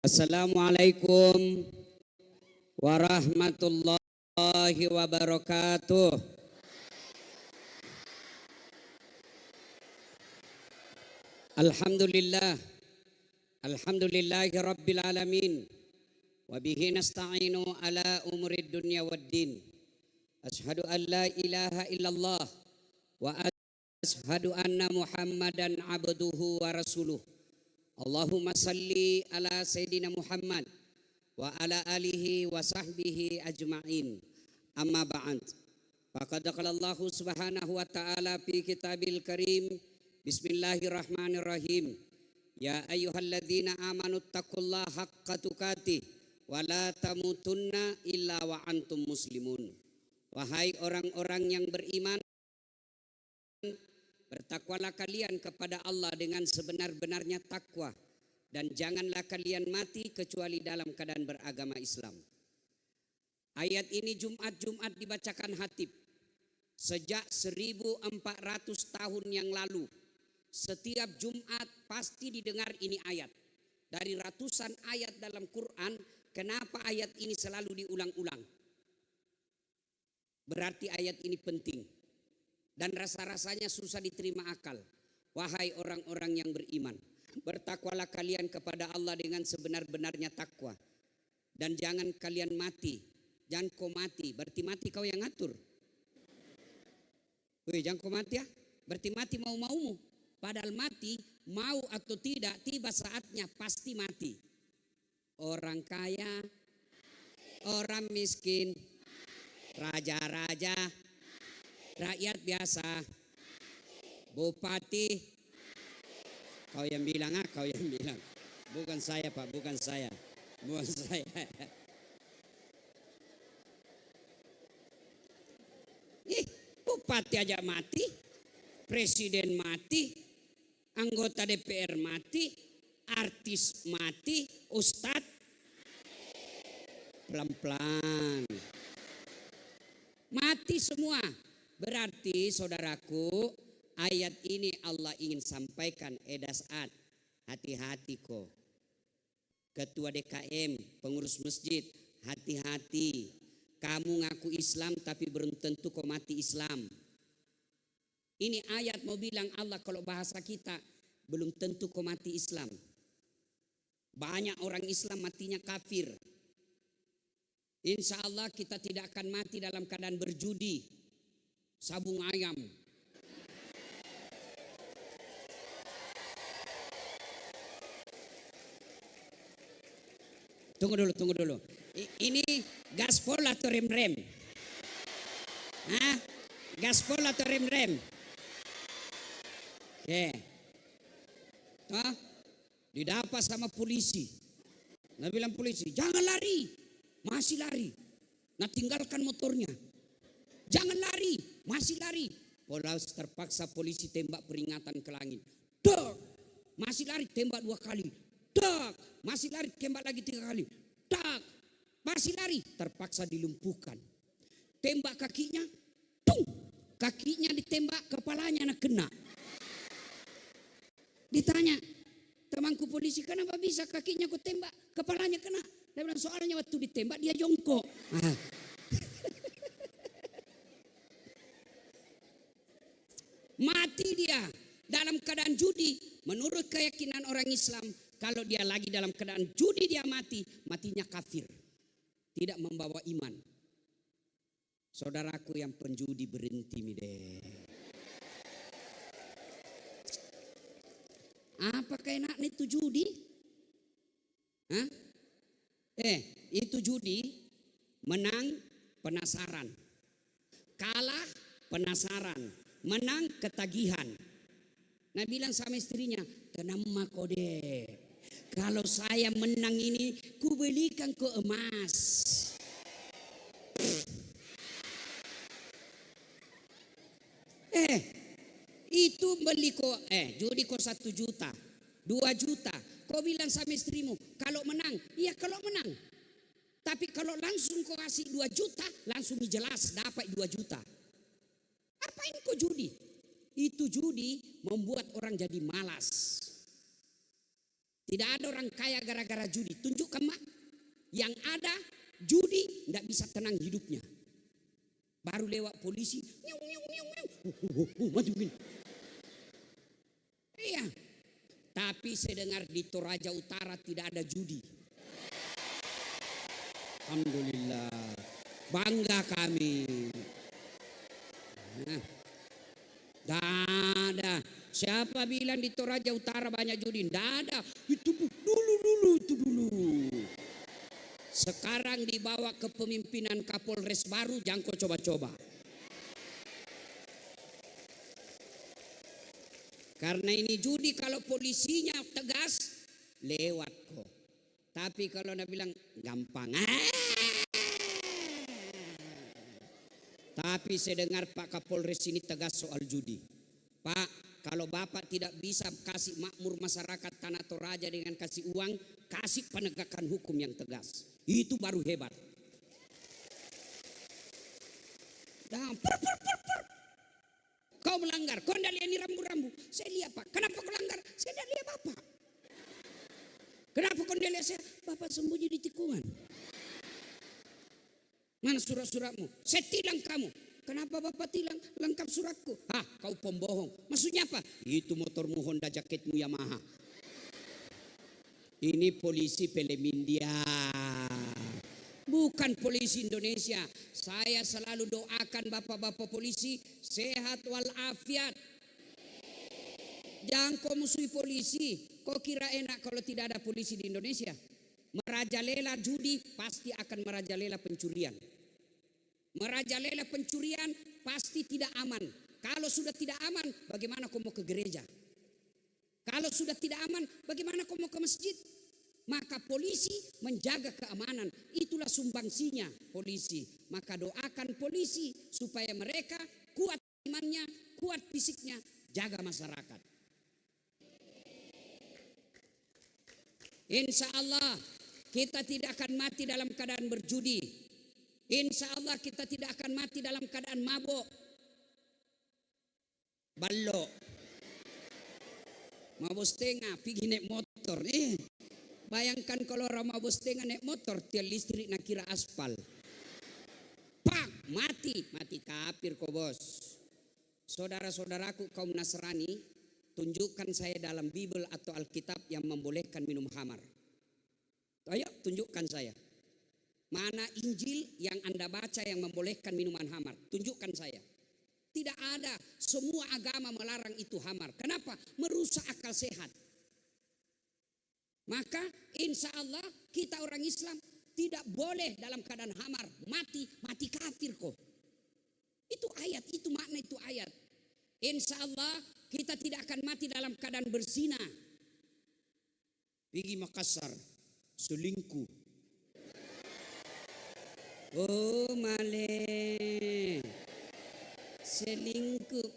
Assalamualaikum warahmatullahi wabarakatuh. Alhamdulillah. Alhamdulillahi rabbil alamin. Wa bihi nasta'inu ala umurid dunya waddin. Ashhadu an la ilaha illallah wa ashhadu anna Muhammadan abduhu wa rasuluh. Allahumma salli ala Sayyidina Muhammad wa ala alihi wa sahbihi ajma'in. Amma ba'd. Faqad qala Allah subhanahu wa ta'ala fi kitabil karim. Bismillahirrahmanirrahim. Ya ayyuhalladzina amanu taqullaha haqqa tuqatih wa la tamutunna illa wa antum muslimun. Wahai orang-orang yang beriman, bertakwalah kalian kepada Allah dengan sebenar-benarnya takwa, dan janganlah kalian mati kecuali dalam keadaan beragama Islam. Ayat ini Jumat-Jumat dibacakan khatib. Sejak 1400 tahun yang lalu, setiap Jumat pasti didengar ini ayat. Dari ratusan ayat dalam Quran, kenapa ayat ini selalu diulang-ulang? Berarti ayat ini penting. Dan rasa-rasanya susah diterima akal. Wahai orang-orang yang beriman, bertakwalah kalian kepada Allah dengan sebenar-benarnya takwa, dan jangan kalian mati. Jangan kau mati, berarti mati kau yang ngatur. Wih, jangan kau mati ya, berarti mati mau-maumu. Padahal mati, mau atau tidak, tiba saatnya pasti mati. Orang kaya, orang miskin, raja-raja, rakyat biasa, bupati, kau yang bilang, kau yang bilang. Bukan saya Pak, bukan saya. Bukan saya. Bupati aja mati, presiden mati, anggota DPR mati, artis mati, ustadz pelan-pelan mati semua. Berarti saudaraku, ayat ini Allah ingin sampaikan edasaat, hati-hati kok. Ketua DKM, pengurus masjid, hati-hati. Kamu ngaku Islam tapi belum tentu kau mati Islam. Ini ayat mau bilang Allah, kalau bahasa kita, belum tentu kau mati Islam. Banyak orang Islam matinya kafir. Insya Allah kita tidak akan mati dalam keadaan berjudi, sabung ayam. Tunggu dulu. Ini gaspol atau rem-rem? Hah? Gaspol atau rem-rem? Didapat sama polisi. Nah bilang polisi, jangan lari. Masih lari. Nah tinggalkan motornya. Jangan lari, masih lari. Terpaksa polisi tembak peringatan ke langit. Dak, masih lari, tembak 2 kali. Dak, masih lari, tembak lagi 3 kali. Dak, masih lari, terpaksa dilumpuhkan. Tembak kakinya, tung, kakinya ditembak, kepalanya nak kena. Ditanya, temanku polisi, kenapa bisa kakinya ku tembak, kepalanya kena? Dia bilang, soalnya waktu ditembak dia jongkok. Mati dia dalam keadaan judi. Menurut keyakinan orang Islam, kalau dia lagi dalam keadaan judi dia mati, matinya kafir, tidak membawa iman. Saudaraku yang penjudi, berhenti deh. Apakah enaknya itu judi? Hah? Itu judi, menang penasaran, kalah penasaran, menang ketagihan. Nah bilang sama istrinya, tenang kode, kalau saya menang ini ku belikan ke emas. Itu beli kok, judi kok 1 juta, 2 juta. Kau bilang sama istrimu, kalau menang, iya kalau menang. Tapi kalau langsung kau kasih 2 juta, langsung jelas dapat 2 juta. Apain kau judi? Itu judi membuat orang jadi malas. Tidak ada orang kaya gara-gara judi. Tunjukkan mak. Yang ada judi tidak bisa tenang hidupnya. Baru lewat polisi. Maju begini. Iya. Tapi saya dengar di Toraja Utara tidak ada judi. Alhamdulillah. Bangga kami. Ada. Siapa bilang di Toraja Utara banyak judi? Tidak ada. Itu dulu. Sekarang dibawa ke pemimpinan Kapolres baru, jangan kau coba-coba. Karena ini judi, kalau polisinya tegas, lewat kok. Tapi kalau anda bilang gampang. Tapi saya dengar Pak Kapolres ini tegas soal judi. Pak, kalau Bapak tidak bisa kasih makmur masyarakat Tanah Toraja dengan kasih uang, kasih penegakan hukum yang tegas. Itu baru hebat. Kau melanggar, kau tidak lihat ini rambu-rambu. Saya lihat Pak, kenapa kau langgar? Saya tidak lihat Bapak. Kenapa kau tidak lihat saya? Bapak sembunyi di tikungan. Mana surat-suratmu? Saya tilang kamu. Kenapa Bapak tilang? Lengkap suratku. Kau pembohong. Maksudnya apa? Itu motormu Honda, jaketmu Yamaha. Ini polisi Pelemindia, bukan polisi Indonesia. Saya selalu doakan bapak-bapak polisi sehat walafiat. Jangan kau musuhi polisi. Kau kira enak kalau tidak ada polisi di Indonesia? Merajalela judi pasti akan merajalela pencurian. Merajalela pencurian pasti tidak aman. Kalau sudah tidak aman, bagaimana kau mau ke gereja? Kalau sudah tidak aman, bagaimana kau mau ke masjid? Maka polisi menjaga keamanan. Itulah sumbangsinya polisi. Maka doakan polisi supaya mereka kuat imannya, kuat fisiknya, jaga masyarakat. Insya Allah kita tidak akan mati dalam keadaan berjudi. Insya Allah kita tidak akan mati dalam keadaan mabuk. Ballo. Mabuk setengah, pergi naik motor. Bayangkan kalau orang mabuk setengah naik motor, tiang listrik nak kira aspal. Pak, mati kafir kau bos. Saudara-saudaraku kaum Nasrani, tunjukkan saya dalam Bible atau Alkitab yang membolehkan minum khamar. Ayo tunjukkan saya. Mana Injil yang Anda baca yang membolehkan minuman khamar? Tunjukkan saya. Tidak ada. Semua agama melarang itu khamar. Kenapa? Merusak akal sehat. Maka insya Allah kita orang Islam tidak boleh dalam keadaan khamar. Mati kafir kok. Itu ayat, itu makna itu ayat. Insya Allah kita tidak akan mati dalam keadaan berzina. Pergi Makassar, selingkuh. Oh male, selingkuh.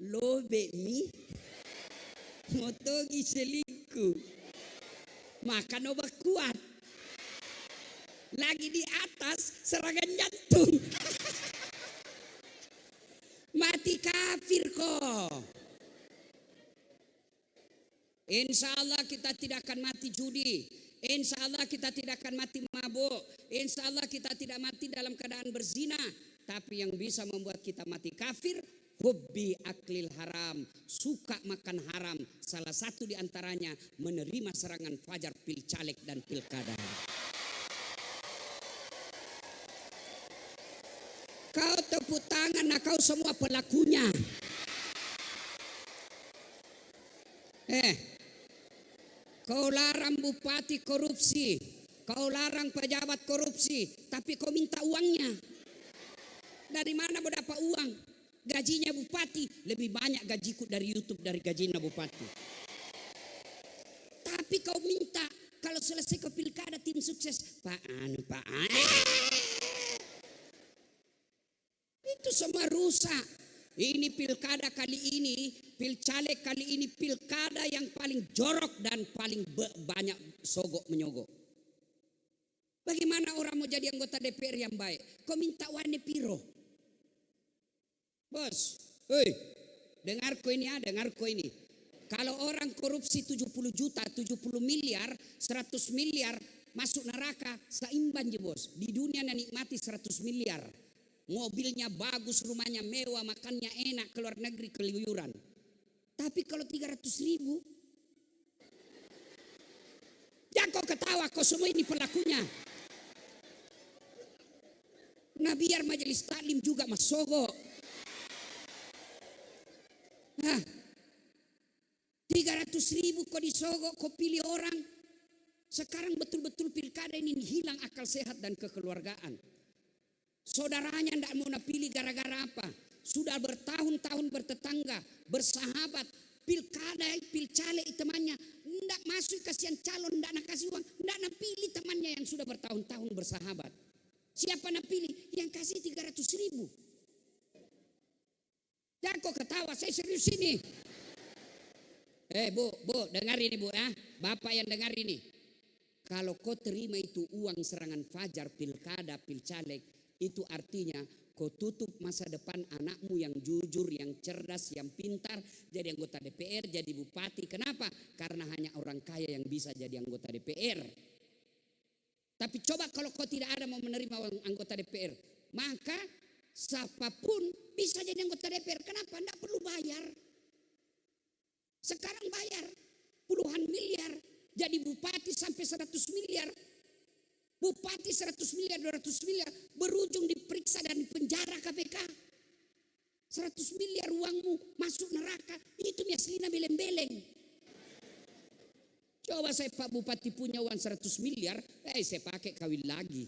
Lobe mi, motogi selingkuh. Makan obat kuat. Lagi di atas serangan jantung. Mati kafir kok. Insya Allah kita tidak akan mati judi. Insya Allah kita tidak akan mati mabuk. Insya Allah kita tidak mati dalam keadaan berzina. Tapi yang bisa membuat kita mati kafir, hobi aklil haram, suka makan haram. Salah satu diantaranya menerima serangan fajar pil caleg dan pilkada. Kau tepuk tangan, nah kau semua pelakunya. Kau larang bupati korupsi, kau larang pejabat korupsi, tapi kau minta uangnya. Dari mana mau dapat uang? Gajinya bupati lebih banyak gajiku dari YouTube dari gajinya bupati. Tapi kau minta kalau selesai ke pilkada tim sukses, Pak. Itu semua rusak. Ini pilkada kali ini, pilcaleg kali ini pilkada yang paling jorok dan paling banyak sogok menyogok. Bagaimana orang mau jadi anggota DPR yang baik? Kau minta wane piro? Bos, dengar ko ini. Kalau orang korupsi 70 juta, 70 miliar, 100 miliar masuk neraka, seimbang je bos. Di dunia nikmati 100 miliar. Mobilnya bagus, rumahnya mewah, makannya enak, keluar negeri keluyuran. Tapi kalau 300 ribu, jangan kau ketawa, kau semua ini pelakunya. Nah biar majelis taklim juga masogok. Nah, 300 ribu kau disogok, kau pilih orang. Sekarang betul-betul pilkada ini hilang akal sehat dan kekeluargaan. Saudaranya tidak mau pilih gara-gara apa? Sudah bertahun-tahun bertetangga, bersahabat. Pilkada, pilcaleg temannya tidak masuk, kasihan calon, tidak nak kasih uang, tidak nak pilih temannya yang sudah bertahun-tahun bersahabat. Siapa nak pilih? Yang kasih 300 ribu. Jangan kau ketawa, saya serius ini. Bu, dengar ini bu ya, bapak yang dengar ini. Kalau kau terima itu uang serangan fajar pilkada, pilcaleg, itu artinya kau tutup masa depan anakmu yang jujur, yang cerdas, yang pintar, jadi anggota DPR, jadi bupati. Kenapa? Karena hanya orang kaya yang bisa jadi anggota DPR. Tapi coba kalau kau tidak ada mau menerima anggota DPR, maka siapapun bisa jadi anggota DPR. Kenapa? Tidak perlu bayar. Sekarang bayar puluhan miliar, jadi bupati sampai 100 miliar. Bupati 100 miliar, 200 miliar, berujung diperiksa dan dipenjara KPK. 100 miliar uangmu masuk neraka, itu miaslina beleng-beleng. Coba saya Pak Bupati punya uang 100 miliar, saya pakai kawin lagi.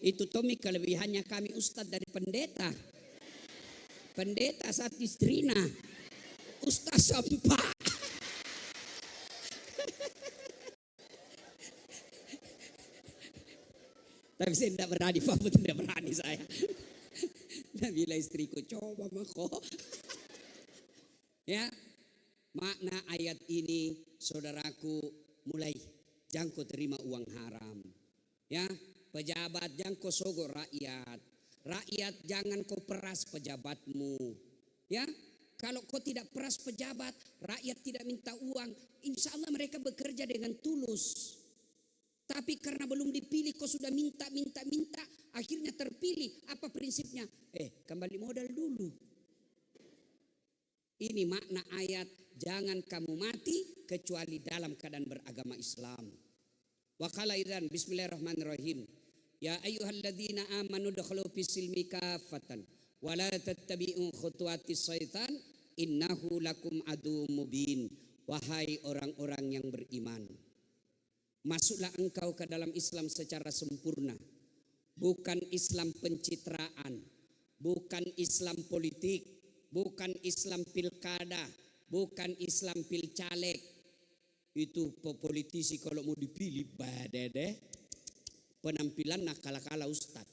Itu Tommy kelebihannya kami Ustadz dari pendeta. Pendeta saat istrina, Ustadz sampah. Tapi saya tidak berani, Pak, tidak berani saya. Nah, bila istriku coba mako. Ya, makna ayat ini saudaraku mulai jangan kau terima uang haram. Ya, pejabat jangan kau sogok rakyat. Rakyat jangan kau peras pejabatmu. Ya, kalau kau tidak peras pejabat, rakyat tidak minta uang, insya Allah mereka bekerja dengan tulus. Tapi karena belum dipilih, kau sudah minta, akhirnya terpilih. Apa prinsipnya? Kembali modal dulu. Ini makna ayat, jangan kamu mati kecuali dalam keadaan beragama Islam. Wa qala idzan bismillahirrahmanirrahim. Ya ayyuhalladzina amanu dukhulu fis-silmi kafatan wa la tattabi'u khutuwatis syaitan innahu lakum aduwwum mubin. Wahai orang-orang yang beriman, masuklah engkau ke dalam Islam secara sempurna. Bukan Islam pencitraan, bukan Islam politik, bukan Islam pilkada, bukan Islam pilcaleg. Itu politisi kalau mau dipilih badede, penampilan nakala-kala ustad.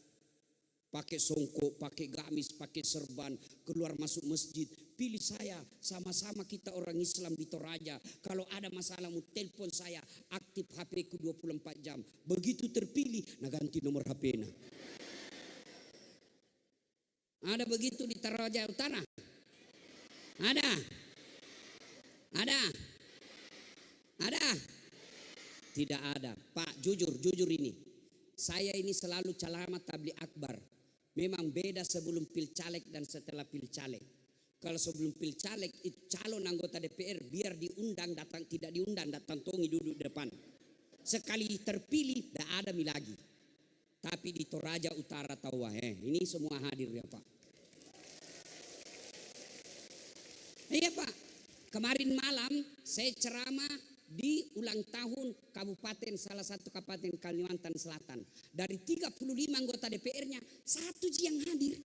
Pakai songkok, pakai gamis, pakai serban, keluar masuk masjid. Pilih saya, sama-sama kita orang Islam di Toraja. Kalau ada masalah mau telepon saya, aktif HP ku 24 jam. Begitu terpilih, nah ganti nomor HP-nya. Ada begitu di Toraja Utara? Ada? Tidak ada. Pak, jujur ini. Saya ini selalu calamat tabligh akbar. Memang beda sebelum pilcaleg dan setelah pilcaleg. Kalau sebelum pilcaleg itu calon anggota DPR biar diundang datang, tidak diundang datang tongi duduk depan. Sekali terpilih tidak ada lagi. Tapi di Toraja Utara tahu ini semua hadir ya Pak. Iya Pak. Kemarin malam saya ceramah di ulang tahun kabupaten, salah satu kabupaten Kalimantan Selatan. Dari 35 anggota DPR-nya, satu yang hadir.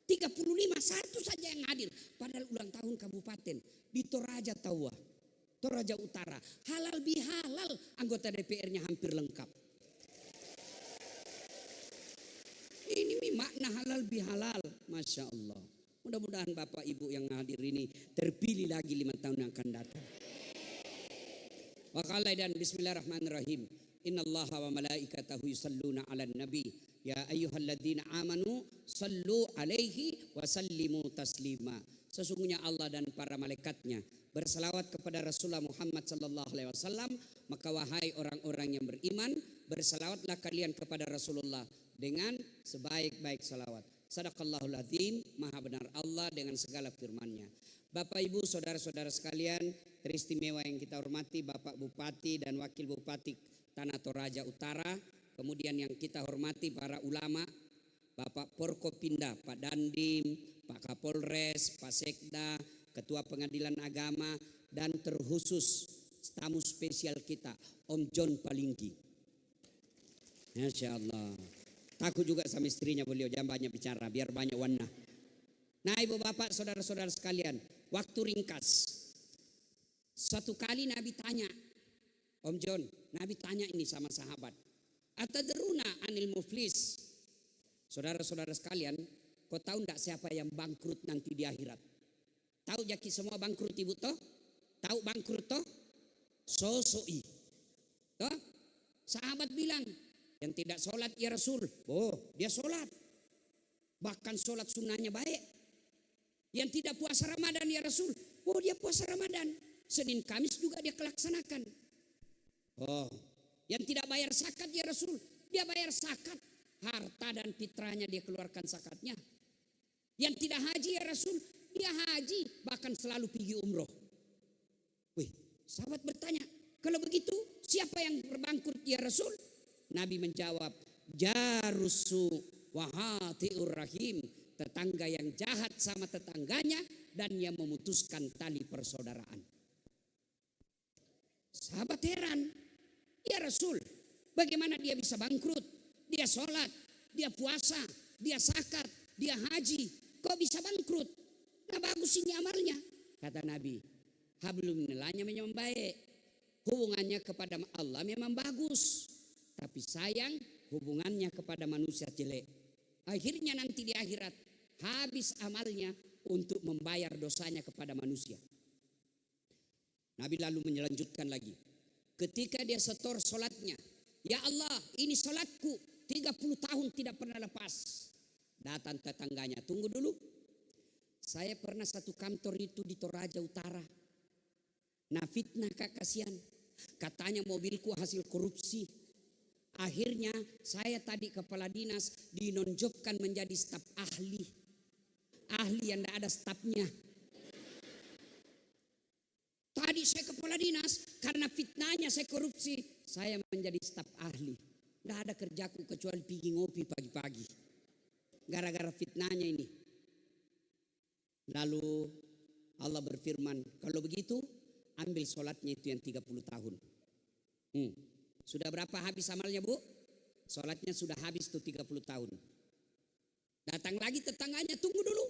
35, satu saja yang hadir. Padahal ulang tahun kabupaten di Toraja Tawa, Toraja Utara. Halal bihalal anggota DPR-nya hampir lengkap. Ini makna halal bihalal, Masya Allah. Mudah-mudahan Bapak Ibu yang hadir ini terpilih lagi 5 tahun yang akan datang. Wa qala dan bismillahirrahmanirrahim. Innallaha wa malaikatahu yusalluna 'alan nabi Ya ayyuhalladzina amanu sallu alaihi wa sallimu taslima. Sesungguhnya Allah dan para malaikatnya berselawat kepada Rasulullah Muhammad sallallahu alaihi wasallam, maka wahai orang-orang yang beriman, berselawatlah kalian kepada Rasulullah dengan sebaik-baik salawat. Sadaqallahul azim, maha benar Allah dengan segala firman-Nya. Bapak Ibu, saudara-saudara sekalian, teristimewa yang kita hormati Bapak Bupati dan Wakil Bupati Tanah Toraja Utara, kemudian yang kita hormati para ulama, Bapak Porkopinda, Pak Dandim, Pak Kapolres, Pak Sekda, Ketua Pengadilan Agama, dan terkhusus tamu spesial kita, Om John Palingki. Masya Allah. Takut juga sama istrinya beliau, jangan banyak bicara, biar banyak warna. Nah ibu bapak saudara-saudara sekalian, waktu ringkas. Suatu kali Nabi tanya, Om John, Nabi tanya ini sama sahabat, atadruna anil muflis. Saudara-saudara sekalian, kau tahu enggak siapa yang bangkrut nanti di akhirat? Tahu jaki semua bangkrut ibu toh? Tahu bangkrut toh? Sosoi. Toh? Sahabat bilang, yang tidak sholat ya Rasul. Oh, dia sholat. Bahkan sholat sunnahnya baik. Yang tidak puasa Ramadan ya Rasul. Oh, dia puasa Ramadan. Senin Kamis juga dia kelaksanakan. Oh, yang tidak bayar zakat ya Rasul. Dia bayar zakat. Harta dan fitrahnya dia keluarkan zakatnya. Yang tidak haji ya Rasul. Dia haji. Bahkan selalu pergi umroh. Wih, sahabat bertanya. Kalau begitu siapa yang berbangkrut ya Rasul? Nabi menjawab, jarusu wahatiur rahim, tetangga yang jahat sama tetangganya dan yang memutuskan tali persaudaraan. Sahabat heran, ya Rasul, bagaimana dia bisa bangkrut? Dia sholat, dia puasa, dia zakat, dia haji, kok bisa bangkrut? Nah bagus ini amalnya. Kata Nabi, hablum minallahnya memang baik, hubungannya kepada Allah memang bagus. Tapi sayang hubungannya kepada manusia jelek. Akhirnya nanti di akhirat habis amalnya untuk membayar dosanya kepada manusia. Nabi lalu melanjutkan lagi. Ketika dia setor sholatnya. Ya Allah, ini sholatku 30 tahun tidak pernah lepas. Datang tetangganya, tunggu dulu. Saya pernah satu kantor itu di Toraja Utara. Nah fitnah kak kasihan. Katanya mobilku hasil korupsi. Akhirnya saya tadi kepala dinas dinonjobkan menjadi staf ahli. Ahli yang tidak ada stafnya. Tadi saya kepala dinas, karena fitnahnya saya korupsi, saya menjadi staf ahli. Tidak ada kerjaku kecuali pergi ngopi pagi-pagi. Gara-gara fitnahnya ini. Lalu Allah berfirman, kalau begitu ambil sholatnya itu yang 30 tahun. Sudah berapa habis amalnya bu? Sholatnya sudah habis tuh 30 tahun. Datang lagi tetangganya, tunggu dulu.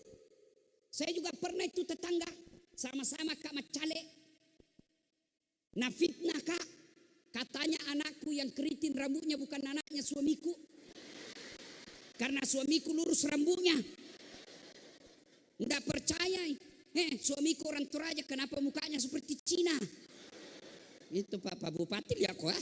Saya juga pernah itu tetangga. Sama-sama kak macale. Nah fitnah kak. Katanya anakku yang keriting rambutnya bukan anaknya suamiku. Karena suamiku lurus rambutnya. Nggak percaya. Suamiku orang Toraja kenapa mukanya seperti Cina? Itu Pak Bupati lihat kok.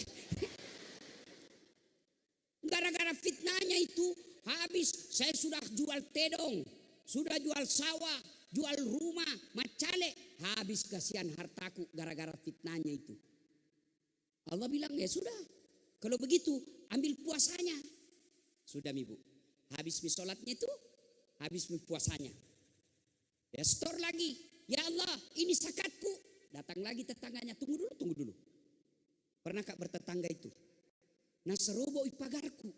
Gara-gara fitnahnya itu habis. Saya sudah jual tedong, sudah jual sawah, jual rumah, macale. Habis kasihan hartaku gara-gara fitnahnya itu. Allah bilang ya sudah. Kalau begitu ambil puasanya. Sudah ibu. Habis sholatnya itu, habis puasanya. Ya store lagi. Ya Allah ini zakatku. Datang lagi tetangganya, tunggu dulu. Pernah kak bertetangga itu? Nah seroboh pagarku.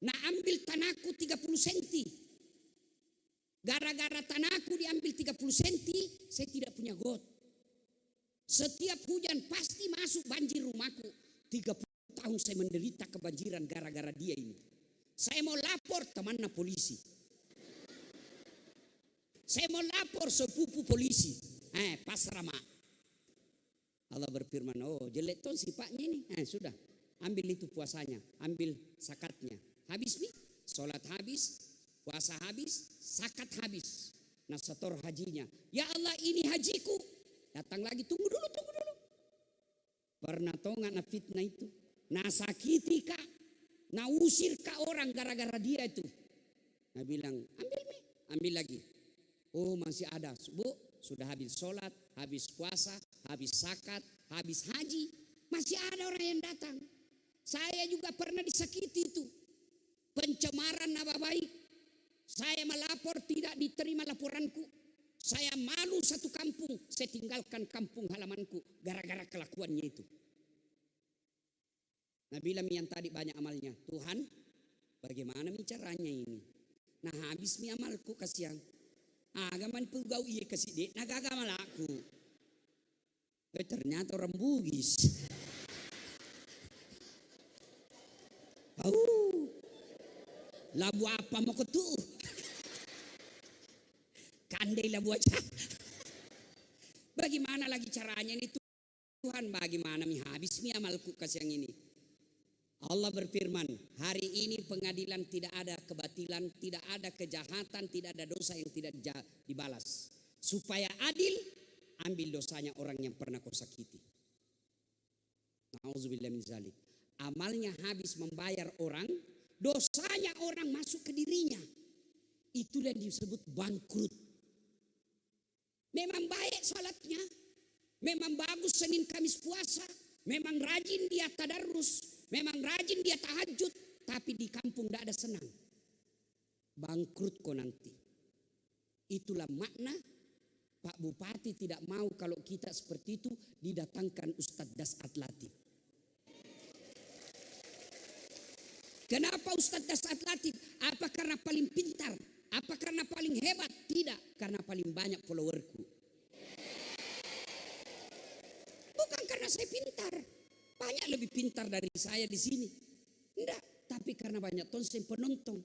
Nah ambil tanahku 30 senti. Gara-gara tanahku diambil 30 senti, saya tidak punya got. Setiap hujan pasti masuk banjir rumahku. 30 tahun saya menderita kebanjiran gara-gara dia ini. Saya mau lapor temannya polisi. Saya mau lapor sepupu polisi. Pasrama. Allah berfirman, oh jelek tuh sifatnya ini. Sudah, ambil itu puasanya, ambil zakatnya. Habis nih, sholat habis, puasa habis, zakat habis. Nah setor hajinya. Ya Allah ini hajiku. Datang lagi, tunggu dulu. Pernah tahu nggak fitnah itu? Nah sakiti kak. Nah usir ke orang gara-gara dia itu. Nah bilang ambil mie, ambil lagi. Oh masih ada, Bu, sudah habis sholat, habis puasa, habis zakat, habis haji. Masih ada orang yang datang. Saya juga pernah disakiti itu. Pencemaran nama baik. Saya melapor tidak diterima laporanku. Saya malu satu kampung. Saya tinggalkan kampung halamanku gara-gara kelakuannya itu. Nabila yang tadi banyak amalnya. Tuhan bagaimana caranya ini? Nah habis mi amalku kasihan. Agaman pugau iya kasih dek. Nagagamal aku. Ternyata orang Bugis. Labu apa mau ketuh? Kandai labu aja. Bagaimana lagi caranya ini Tuhan? Bagaimana mi habis mi amalku kasih yang ini? Allah berfirman, hari ini pengadilan tidak ada kebatilan, tidak ada kejahatan, tidak ada dosa yang tidak dibalas. Supaya adil, ambil dosanya orang yang pernah kau sakiti. Nauzubillah min zalik. Amalnya habis membayar orang, dosanya orang masuk ke dirinya. Itulah yang disebut bangkrut. Memang baik salatnya, memang bagus Senin Kamis puasa, memang rajin dia tadarus, memang rajin dia tahajud, tapi di kampung tidak ada senang. Bangkrut kok nanti. Itulah makna Pak Bupati tidak mau kalau kita seperti itu didatangkan Ustadz Dasat Latif. Kenapa Ustadz Dasat Latif? Apa karena paling pintar? Apa karena paling hebat? Tidak, karena paling banyak followerku. Bukan karena saya pintar. Banyak lebih pintar dari saya di sini. Tidak, tapi karena banyak tonsen penonton.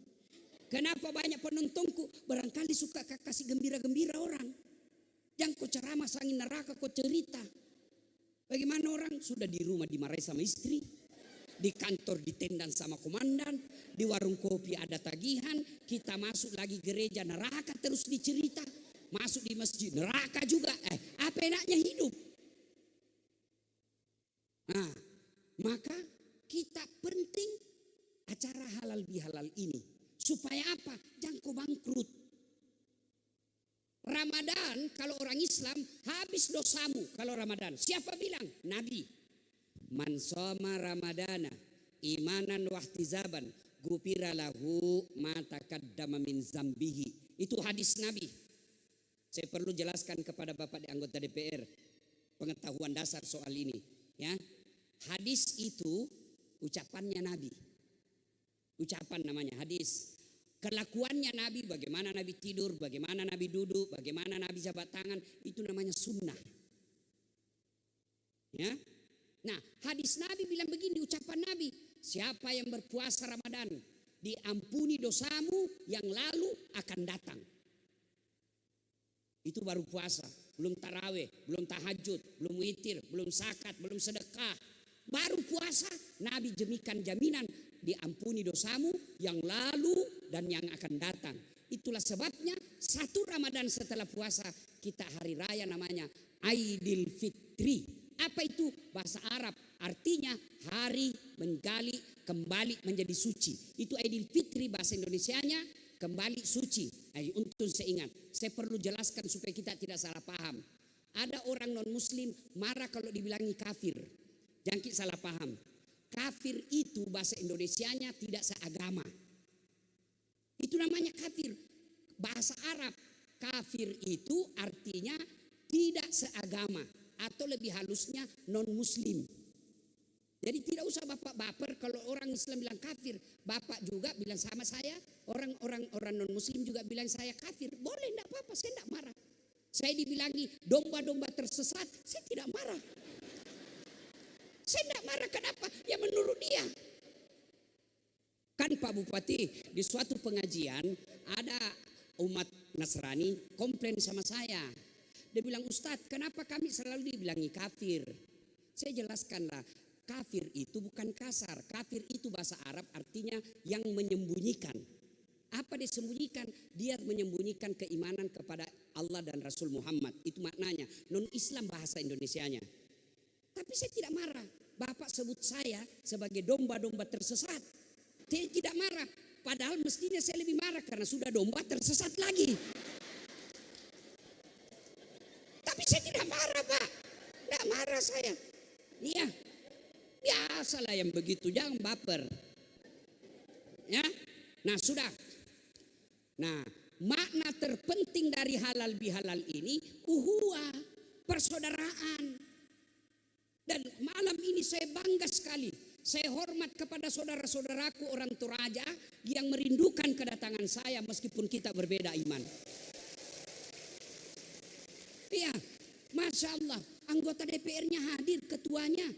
Kenapa banyak penontonku? Barangkali suka kasih gembira-gembira orang. Yang kau ceramah sangin neraka kau cerita. Bagaimana orang sudah di rumah dimarahi sama istri, di kantor ditendang sama komandan, di warung kopi ada tagihan, kita masuk lagi gereja neraka terus dicerita, masuk di masjid neraka juga. Apa enaknya hidup? Nah, maka kita penting acara halal bihalal ini supaya apa? Jangan kau bangkrut. Ramadan kalau orang Islam habis dosamu kalau Ramadan. Siapa bilang? Nabi. Man shoma ramadana imanan wahtizaban gufira lahu ma taqaddama min zambihi. Itu hadis Nabi. Saya perlu jelaskan kepada Bapak di anggota DPR pengetahuan dasar soal ini, ya. Hadis itu ucapannya Nabi. Ucapan namanya hadis. Kelakuannya Nabi, bagaimana Nabi tidur, bagaimana Nabi duduk, bagaimana Nabi jabat tangan, itu namanya sunnah. Ya. Nah, hadis Nabi bilang begini, ucapan Nabi, siapa yang berpuasa Ramadan, diampuni dosamu yang lalu akan datang. Itu baru puasa, belum taraweh, belum tahajud, belum witir, belum zakat, belum sedekah. Baru puasa, Nabi jemikan jaminan diampuni dosamu yang lalu dan yang akan datang. Itulah sebabnya satu Ramadan setelah puasa kita hari raya namanya Aidil Fitri. Apa itu? Bahasa Arab artinya hari menggali kembali menjadi suci. Itu Aidil Fitri, bahasa Indonesianya kembali suci. Untuk saya ingat, saya perlu jelaskan supaya kita tidak salah paham. Ada orang non muslim marah kalau dibilangi kafir. Jangan kita salah paham. Kafir itu bahasa Indonesianya tidak seagama. Itu namanya kafir. Bahasa Arab kafir itu artinya tidak seagama, atau lebih halusnya non muslim. Jadi tidak usah Bapak baper kalau orang Islam bilang kafir. Bapak juga bilang sama saya, orang non muslim juga bilang saya kafir. Boleh, enggak apa-apa, saya enggak marah. Saya dibilangi domba-domba tersesat, saya tidak marah. Saya tidak marah, kenapa? Ya menurut dia. Kan Pak Bupati di suatu pengajian ada umat Nasrani komplain sama saya. Dia bilang, Ustadz, kenapa kami selalu dibilangi kafir? Saya jelaskanlah, kafir itu bukan kasar. Kafir itu bahasa Arab artinya yang menyembunyikan. Apa disembunyikan? Dia menyembunyikan keimanan kepada Allah dan Rasul Muhammad. Itu maknanya. Non Islam bahasa Indonesianya. Tapi saya tidak marah. Bapak sebut saya sebagai domba-domba tersesat. Tidak marah. Padahal mestinya saya lebih marah karena sudah domba tersesat lagi. Tapi saya tidak marah, Pak. Tidak marah saya. Iya. Biasalah yang begitu, jangan baper. Ya. Nah, sudah. Nah, makna terpenting dari halal bihalal ini uhuwah, persaudaraan. Dan malam ini saya bangga sekali. Saya hormat kepada saudara-saudaraku orang Toraja yang merindukan kedatangan saya meskipun kita berbeda iman. Iya, Masya Allah, anggota DPR-nya hadir, ketuanya.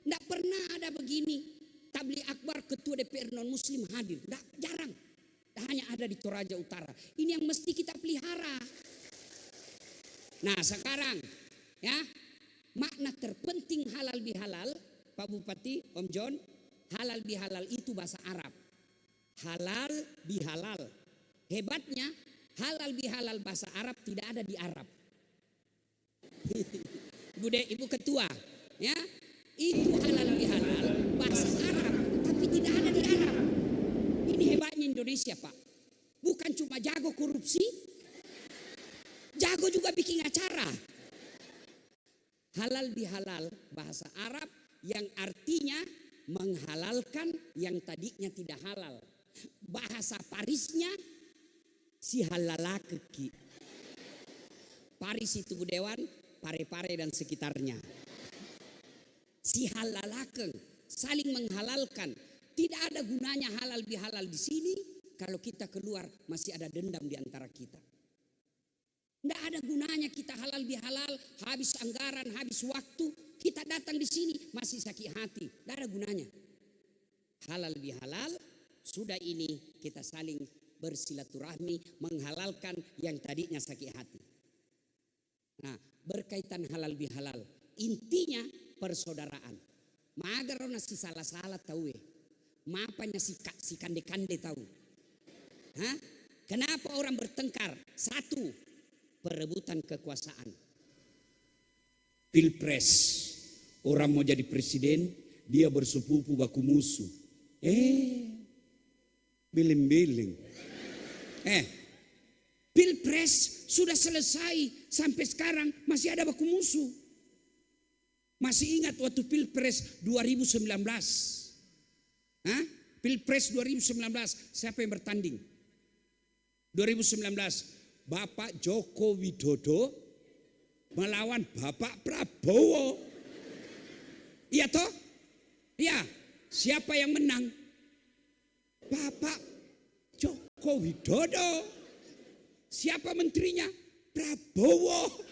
Tidak pernah ada begini. Tabligh Akbar ketua DPR non-muslim hadir. Jarang. Hanya ada di Toraja Utara. Ini yang mesti kita pelihara. Nah sekarang ya, makna terpenting halal bihalal, Pak Bupati, Om John, halal bihalal itu bahasa Arab. Halal bihalal. Hebatnya halal bihalal bahasa Arab tidak ada di Arab. Ibu ketua, ya, itu halal bihalal bahasa Arab, tapi tidak ada di Arab. Ini hebatnya Indonesia, Pak. Bukan cuma jago korupsi, jago juga bikin acara. Halal bihalal bahasa Arab yang artinya menghalalkan yang tadinya tidak halal. Bahasa Parisnya si halalakeki. Paris itu Budewan, Pare-Pare dan sekitarnya. Si halalakeng, saling menghalalkan. Tidak ada gunanya halal bihalal di sini kalau kita keluar masih ada dendam di antara kita. Tidak ada gunanya kita halal bihalal, habis anggaran, habis waktu, kita datang di sini masih sakit hati. Tidak ada gunanya. Halal bihalal, sudah ini kita saling bersilaturahmi, menghalalkan yang tadinya sakit hati. Nah, berkaitan halal bihalal, intinya persaudaraan. Magar nasi salah-salah tahu Mapanya si kande-kande tahu. Hah? Kenapa orang bertengkar? Satu, perebutan kekuasaan. Pilpres, orang mau jadi presiden, dia bersepupu baku musuh. Biling-biling. Pilpres sudah selesai, sampai sekarang masih ada baku musuh. Masih ingat waktu Pilpres 2019? Pilpres 2019, siapa yang bertanding? 2019, Bapak Joko Widodo melawan Bapak Prabowo. Iya toh? Iya. Siapa yang menang? Bapak Joko Widodo. Siapa menterinya? Prabowo.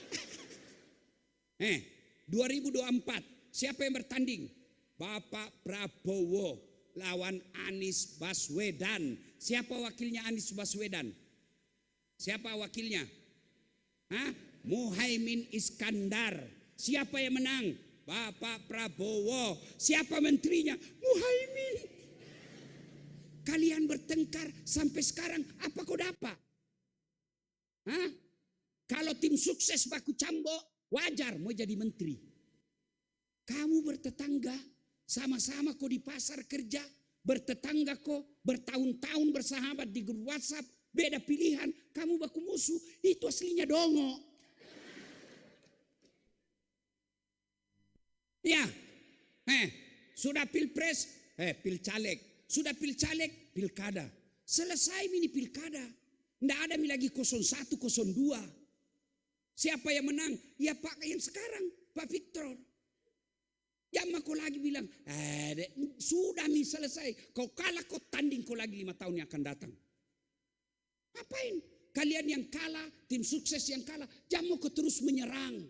2024, siapa yang bertanding? Bapak Prabowo lawan Anies Baswedan. Siapa wakilnya Anies Baswedan? Siapa wakilnya? Muhaimin Iskandar. Siapa yang menang? Bapak Prabowo. Siapa menterinya? Muhaimin. Kalian bertengkar sampai sekarang, apa kau dapat? Kalau tim sukses baku cambo, wajar mau jadi menteri. Kamu bertetangga, sama-sama kok di pasar kerja, bertetangga kok, bertahun-tahun bersahabat di grup WhatsApp, beda pilihan, kamu baku musuh, itu aslinya dongo. Ya, sudah pilpres, pilcaleg, sudah pilcaleg, pilkada. Selesai ini pilkada, tidak ada lagi 01, 02. Siapa yang menang? Ya Pak yang sekarang, Pak Victor. Jangan kau lagi bilang, sudah nih selesai. Kau kalah, kau tanding kau lagi 5 tahun yang akan datang. Apain? Kalian yang kalah, tim sukses yang kalah, jangan kau terus menyerang.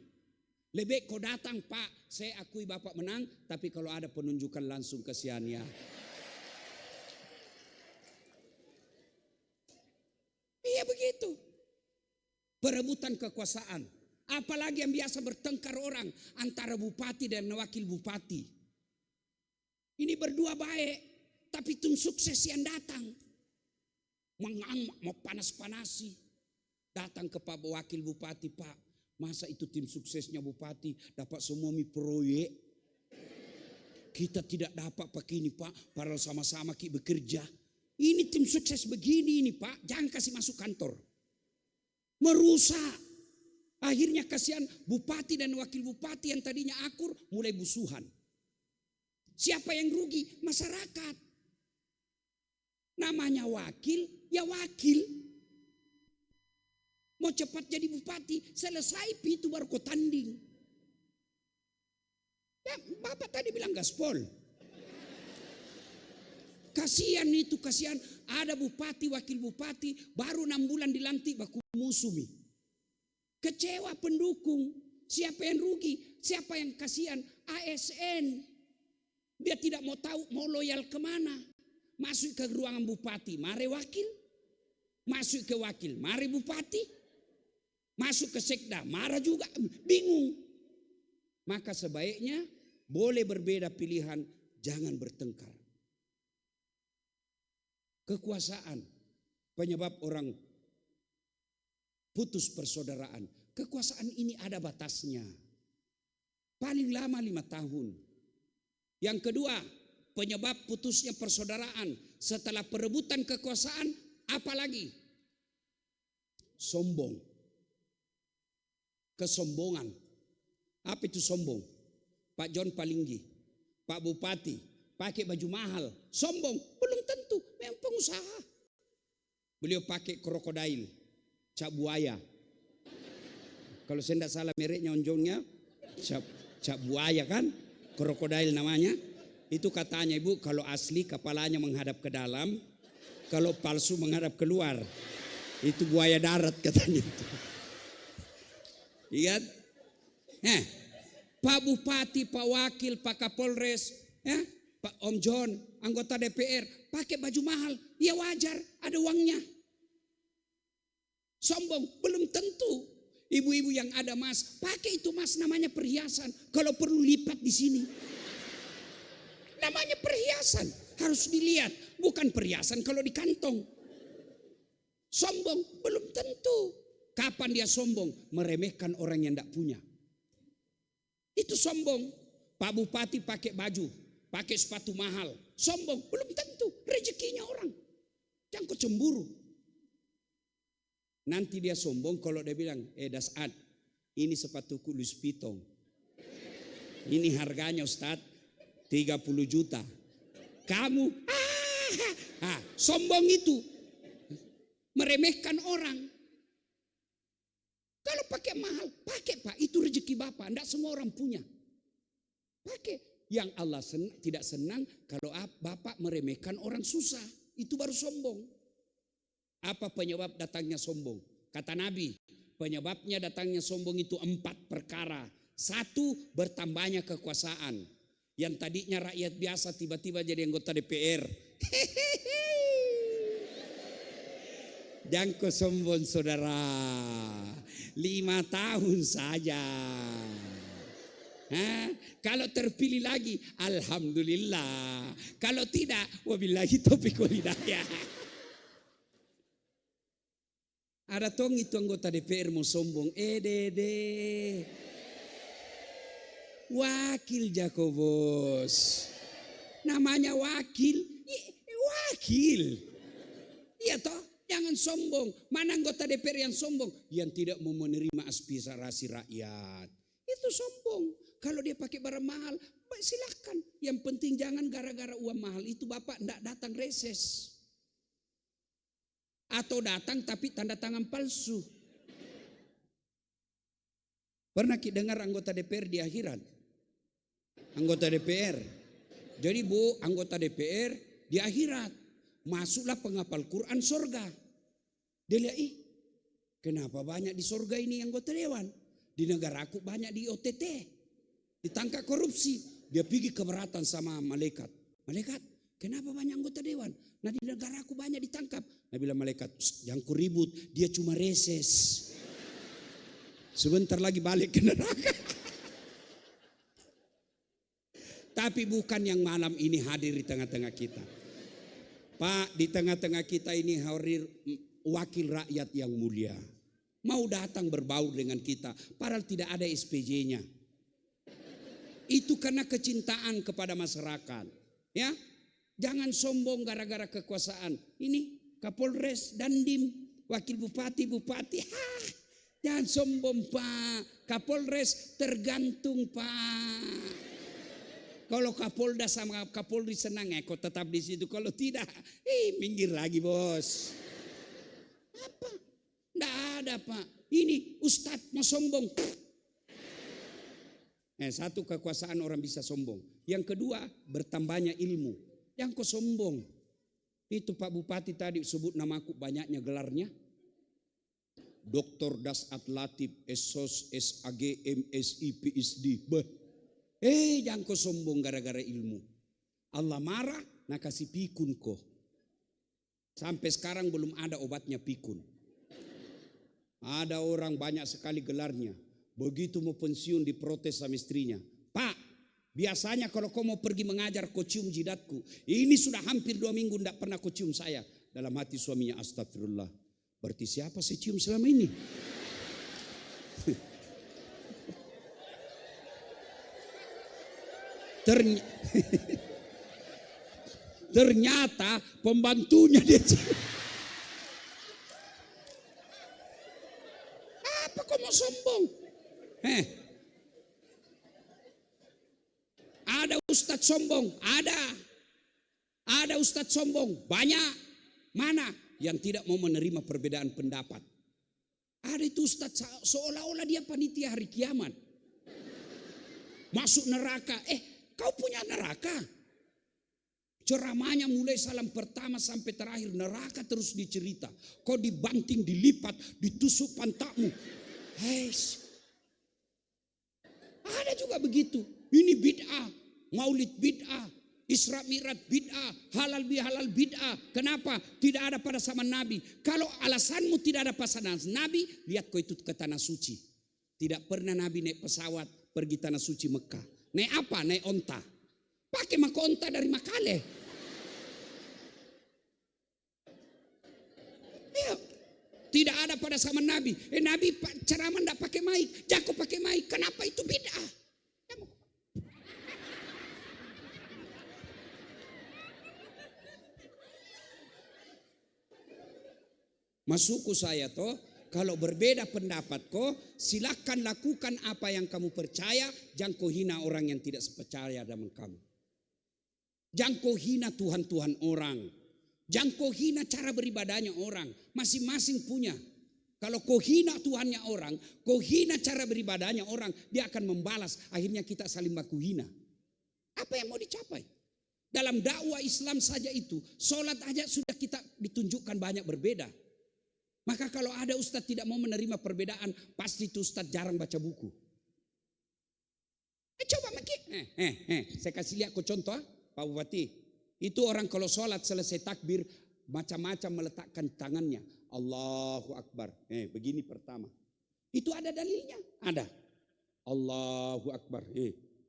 Lebih kau datang, Pak, saya akui Bapak menang, tapi kalau ada penunjukan langsung kesiannya. Iya begitu. Perebutan kekuasaan. Apalagi yang biasa bertengkar orang antara bupati dan wakil bupati. Ini berdua baik, tapi tim sukses yang datang. Mau panas-panasi. Datang ke Pak Wakil Bupati, Pak, masa itu tim suksesnya bupati dapat semua proyek. kita tidak dapat pakai ini Pak, padahal sama-sama kita bekerja. Ini tim sukses begini ini Pak, jangan kasih masuk kantor. Merusak. Akhirnya kasihan bupati dan wakil bupati yang tadinya akur mulai busuhan. Siapa yang rugi? Masyarakat. Namanya wakil, ya wakil. Mau cepat jadi bupati, selesai itu baru kau tanding. Ya, Bapak tadi bilang gaspol. Kasihan itu, kasihan. Ada bupati, wakil bupati, baru 6 bulan dilantik baku musumi. Kecewa pendukung. Siapa yang rugi? Siapa yang kasihan? ASN. Dia tidak mau tahu, mau loyal kemana. Masuk ke ruangan bupati, mari wakil. Masuk ke wakil, mari bupati. Masuk ke sekda, marah juga. Bingung. Maka sebaiknya boleh berbeda pilihan, jangan bertengkar. Kekuasaan penyebab orang putus persaudaraan. Kekuasaan ini ada batasnya. Paling lama 5 tahun. Yang kedua, penyebab putusnya persaudaraan setelah perebutan kekuasaan, apalagi? Sombong. Kesombongan. Apa itu sombong? Pak John Palinggi, Pak Bupati, pakai baju mahal, sombong? Belum tentu, memang pengusaha. Beliau pakai krokodil, cap buaya. Kalau saya tidak salah mereknya onjongnya, cap buaya kan, krokodil namanya. Itu katanya Ibu, kalau asli kepalanya menghadap ke dalam, kalau palsu menghadap keluar. Itu buaya darat katanya itu. Ingat? Pak Bupati, Pak Wakil, Pak Kapolres, Pak Om John, anggota DPR, pakai baju mahal, ya wajar, ada uangnya. Sombong, belum tentu. Ibu-ibu yang ada mas, pakai itu mas, namanya perhiasan. Kalau perlu lipat di sini. Namanya perhiasan, harus dilihat, bukan perhiasan kalau di kantong. Sombong, belum tentu. Kapan dia sombong? Meremehkan orang yang tidak punya. Itu sombong. Pak Bupati pakai baju, pakai sepatu mahal. Sombong, belum tentu. Rezekinya orang. Jangan kau cemburu. Nanti dia sombong kalau dia bilang, Dasad, ini sepatuku Louis Vuitton. Ini harganya Ustaz 30 juta. Kamu, sombong itu. Meremehkan orang. Kalau pakai mahal, pakai Pak, itu rezeki Bapak, tidak semua orang punya. Pakai. Yang Allah tidak senang kalau Bapak meremehkan orang susah, itu baru sombong. Apa penyebab datangnya sombong? Kata Nabi, penyebabnya datangnya sombong itu 4 perkara. 1, bertambahnya kekuasaan. Yang tadinya rakyat biasa tiba-tiba jadi anggota DPR. Jangan kau sombong saudara. 5 tahun saja. Kalau terpilih lagi, alhamdulillah. Kalau tidak, wabillahi taufiq wal hidayah. Ada tong itu anggota DPR mau sombong. Dede. Wakil Jakobos. Namanya wakil. Wakil. Iya toh. Jangan sombong. Mana anggota DPR yang sombong? Yang tidak mau menerima aspirasi rakyat. Itu sombong. Kalau dia pakai barang mahal, silakan. Yang penting jangan gara-gara uang mahal itu Bapak tidak datang reses. Atau datang tapi tanda tangan palsu. Pernah kita dengar anggota DPR di akhirat? Anggota DPR. Jadi Bu, anggota DPR di akhirat. Masuklah penghafal Quran surga. Dia lihat, kenapa banyak di surga ini anggota dewan? Di negaraku banyak di OTT. Ditangkap korupsi. Dia pergi keberatan sama malaikat. Malaikat, kenapa banyak anggota dewan? Nah di negaraku banyak ditangkap. Nah bilang malaikat, jangan ku ribut, dia cuma reses. Sebentar lagi balik ke neraka. Tapi bukan yang malam ini hadir di tengah-tengah kita. Pak, di tengah-tengah kita ini hadir wakil rakyat yang mulia. Mau datang berbaur dengan kita, padahal tidak ada SPJ-nya. itu karena kecintaan kepada masyarakat. Ya, jangan sombong gara-gara kekuasaan. Ini Kapolres, Dandim, Wakil Bupati, jangan sombong Pak. Kapolres tergantung Pak. Kalau Kapolda sama Kapolri senang ya, kau tetap di situ. Kalau tidak, minggir lagi bos. Apa? Tidak ada Pak. Ini Ustadz mau sombong. Satu, kekuasaan orang bisa sombong. Yang kedua, bertambahnya ilmu. Yang kau sombong. Itu Pak Bupati tadi sebut namaku, banyaknya gelarnya. Doktor Dasat Latif, SOS, SAG, MSI, PhD. Jangan kau sombong gara-gara ilmu. Allah marah, nak kasih pikun kau. Sampai sekarang belum ada obatnya pikun. Ada orang banyak sekali gelarnya. Begitu mau pensiun diprotes sama istrinya. Pak, biasanya kalau kau mau pergi mengajar kau cium jidatku. Ini sudah hampir 2 minggu tidak pernah kau cium saya. Dalam hati suaminya, astagfirullah. Berarti siapa sih cium selama ini? Ternyata pembantunya dia cium. Apa kau mau sombong? Ada ustadz sombong, ada ustadz sombong, banyak. Mana yang tidak mau menerima perbedaan pendapat? Ada itu ustadz seolah-olah dia panitia hari kiamat. Masuk neraka, kau punya neraka. Ceramahnya mulai salam pertama sampai terakhir neraka terus dicerita. Kau dibanting, dilipat, ditusuk pantatmu. Ada juga begitu. Ini bid'ah, maulid bid'ah, Isra Mi'raj bid'ah, halal bihalal bid'ah. Kenapa? Tidak ada pada zaman Nabi. Kalau alasanmu tidak ada pada zaman Nabi, lihat kau itu ke tanah suci. Tidak pernah Nabi naik pesawat pergi tanah suci Mekah. Naik apa? Naik onta. Pakai maka onta dari Makale. Iya. Tidak ada pada zaman Nabi. Nabi ceramah tidak pakai mic, Jago pakai mic. Kenapa itu bid'ah? Masukku saya toh, kalau berbeda pendapat kau, silakan lakukan apa yang kamu percaya. Jangan kau hina orang yang tidak sepercaya dengan kamu. Jangan kau hina Tuhan-Tuhan orang. Jangan kau hina cara beribadahnya orang. Masing-masing punya. Kalau kau hina Tuhannya orang, kau hina cara beribadahnya orang, dia akan membalas. Akhirnya kita saling baku hina. Apa yang mau dicapai? Dalam dakwah Islam saja itu, sholat aja sudah kita ditunjukkan banyak berbeda. Maka kalau ada ustadz tidak mau menerima perbedaan, pasti itu ustadz jarang baca buku. Coba Maki. Saya kasih lihat kau contoh, Pak Bupati. Itu orang kalau sholat selesai takbir, macam-macam meletakkan tangannya. Allahu Akbar. Begini pertama. Itu ada dalilnya? Ada. Allahu Akbar.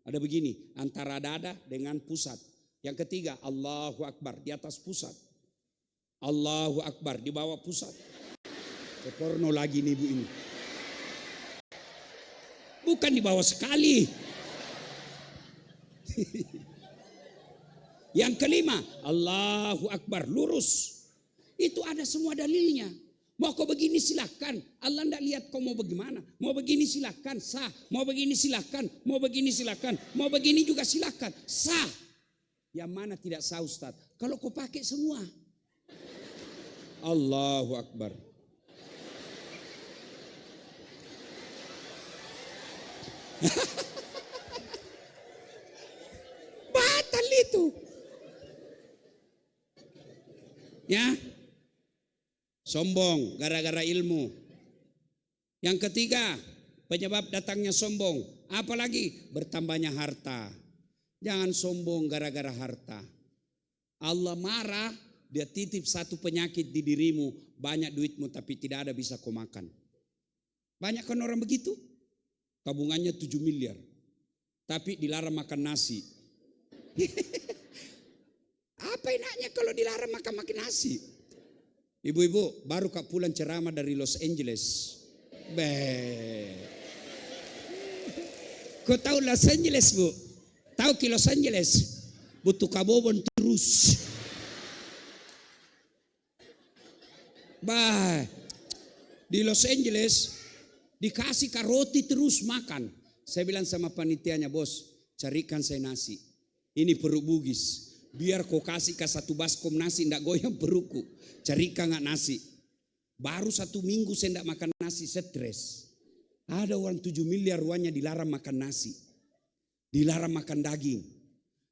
Ada begini, antara dada dengan pusat. Yang ketiga, Allahu Akbar di atas pusat. Allahu Akbar di bawah pusat. Porno lagi nih Bu ini. Bukan di bawah sekali. Yang kelima, Allahu Akbar lurus. Itu ada semua dalilnya. Mau kau begini silahkan. Allah tidak lihat kau mau bagaimana. Mau begini silahkan, sah. Mau begini silahkan. Mau begini silahkan. Mau begini juga silahkan, sah. Yang mana tidak sah Ustaz? Kalau kau pakai semua. Allahu Akbar. Batal itu. Ya. Sombong gara-gara ilmu. Yang ketiga, penyebab datangnya sombong. Apalagi bertambahnya harta. Jangan sombong gara-gara harta. Allah marah, dia titip satu penyakit di dirimu. Banyak duitmu tapi tidak ada bisa kau makan. Banyak kan orang begitu? Tabungannya 7 miliar. Tapi dilarang makan nasi. Apa enaknya kalau dilarang makan nasi? Ibu-ibu, baru kak pulang ceramah dari Los Angeles. Kau tahu Los Angeles Bu? Tahu ke Los Angeles butuh kabobon terus. Bah, di Los Angeles dikasih roti terus makan. Saya bilang sama panitianya, bos, carikan saya nasi. Ini perut bugis. Biar kau kasih ke satu baskom nasi, ndak goyang perutku. Carikan nggak nasi. Baru 1 minggu saya ndak makan nasi, stres. Ada orang 7 miliar ruannya dilarang makan nasi. Dilarang makan daging.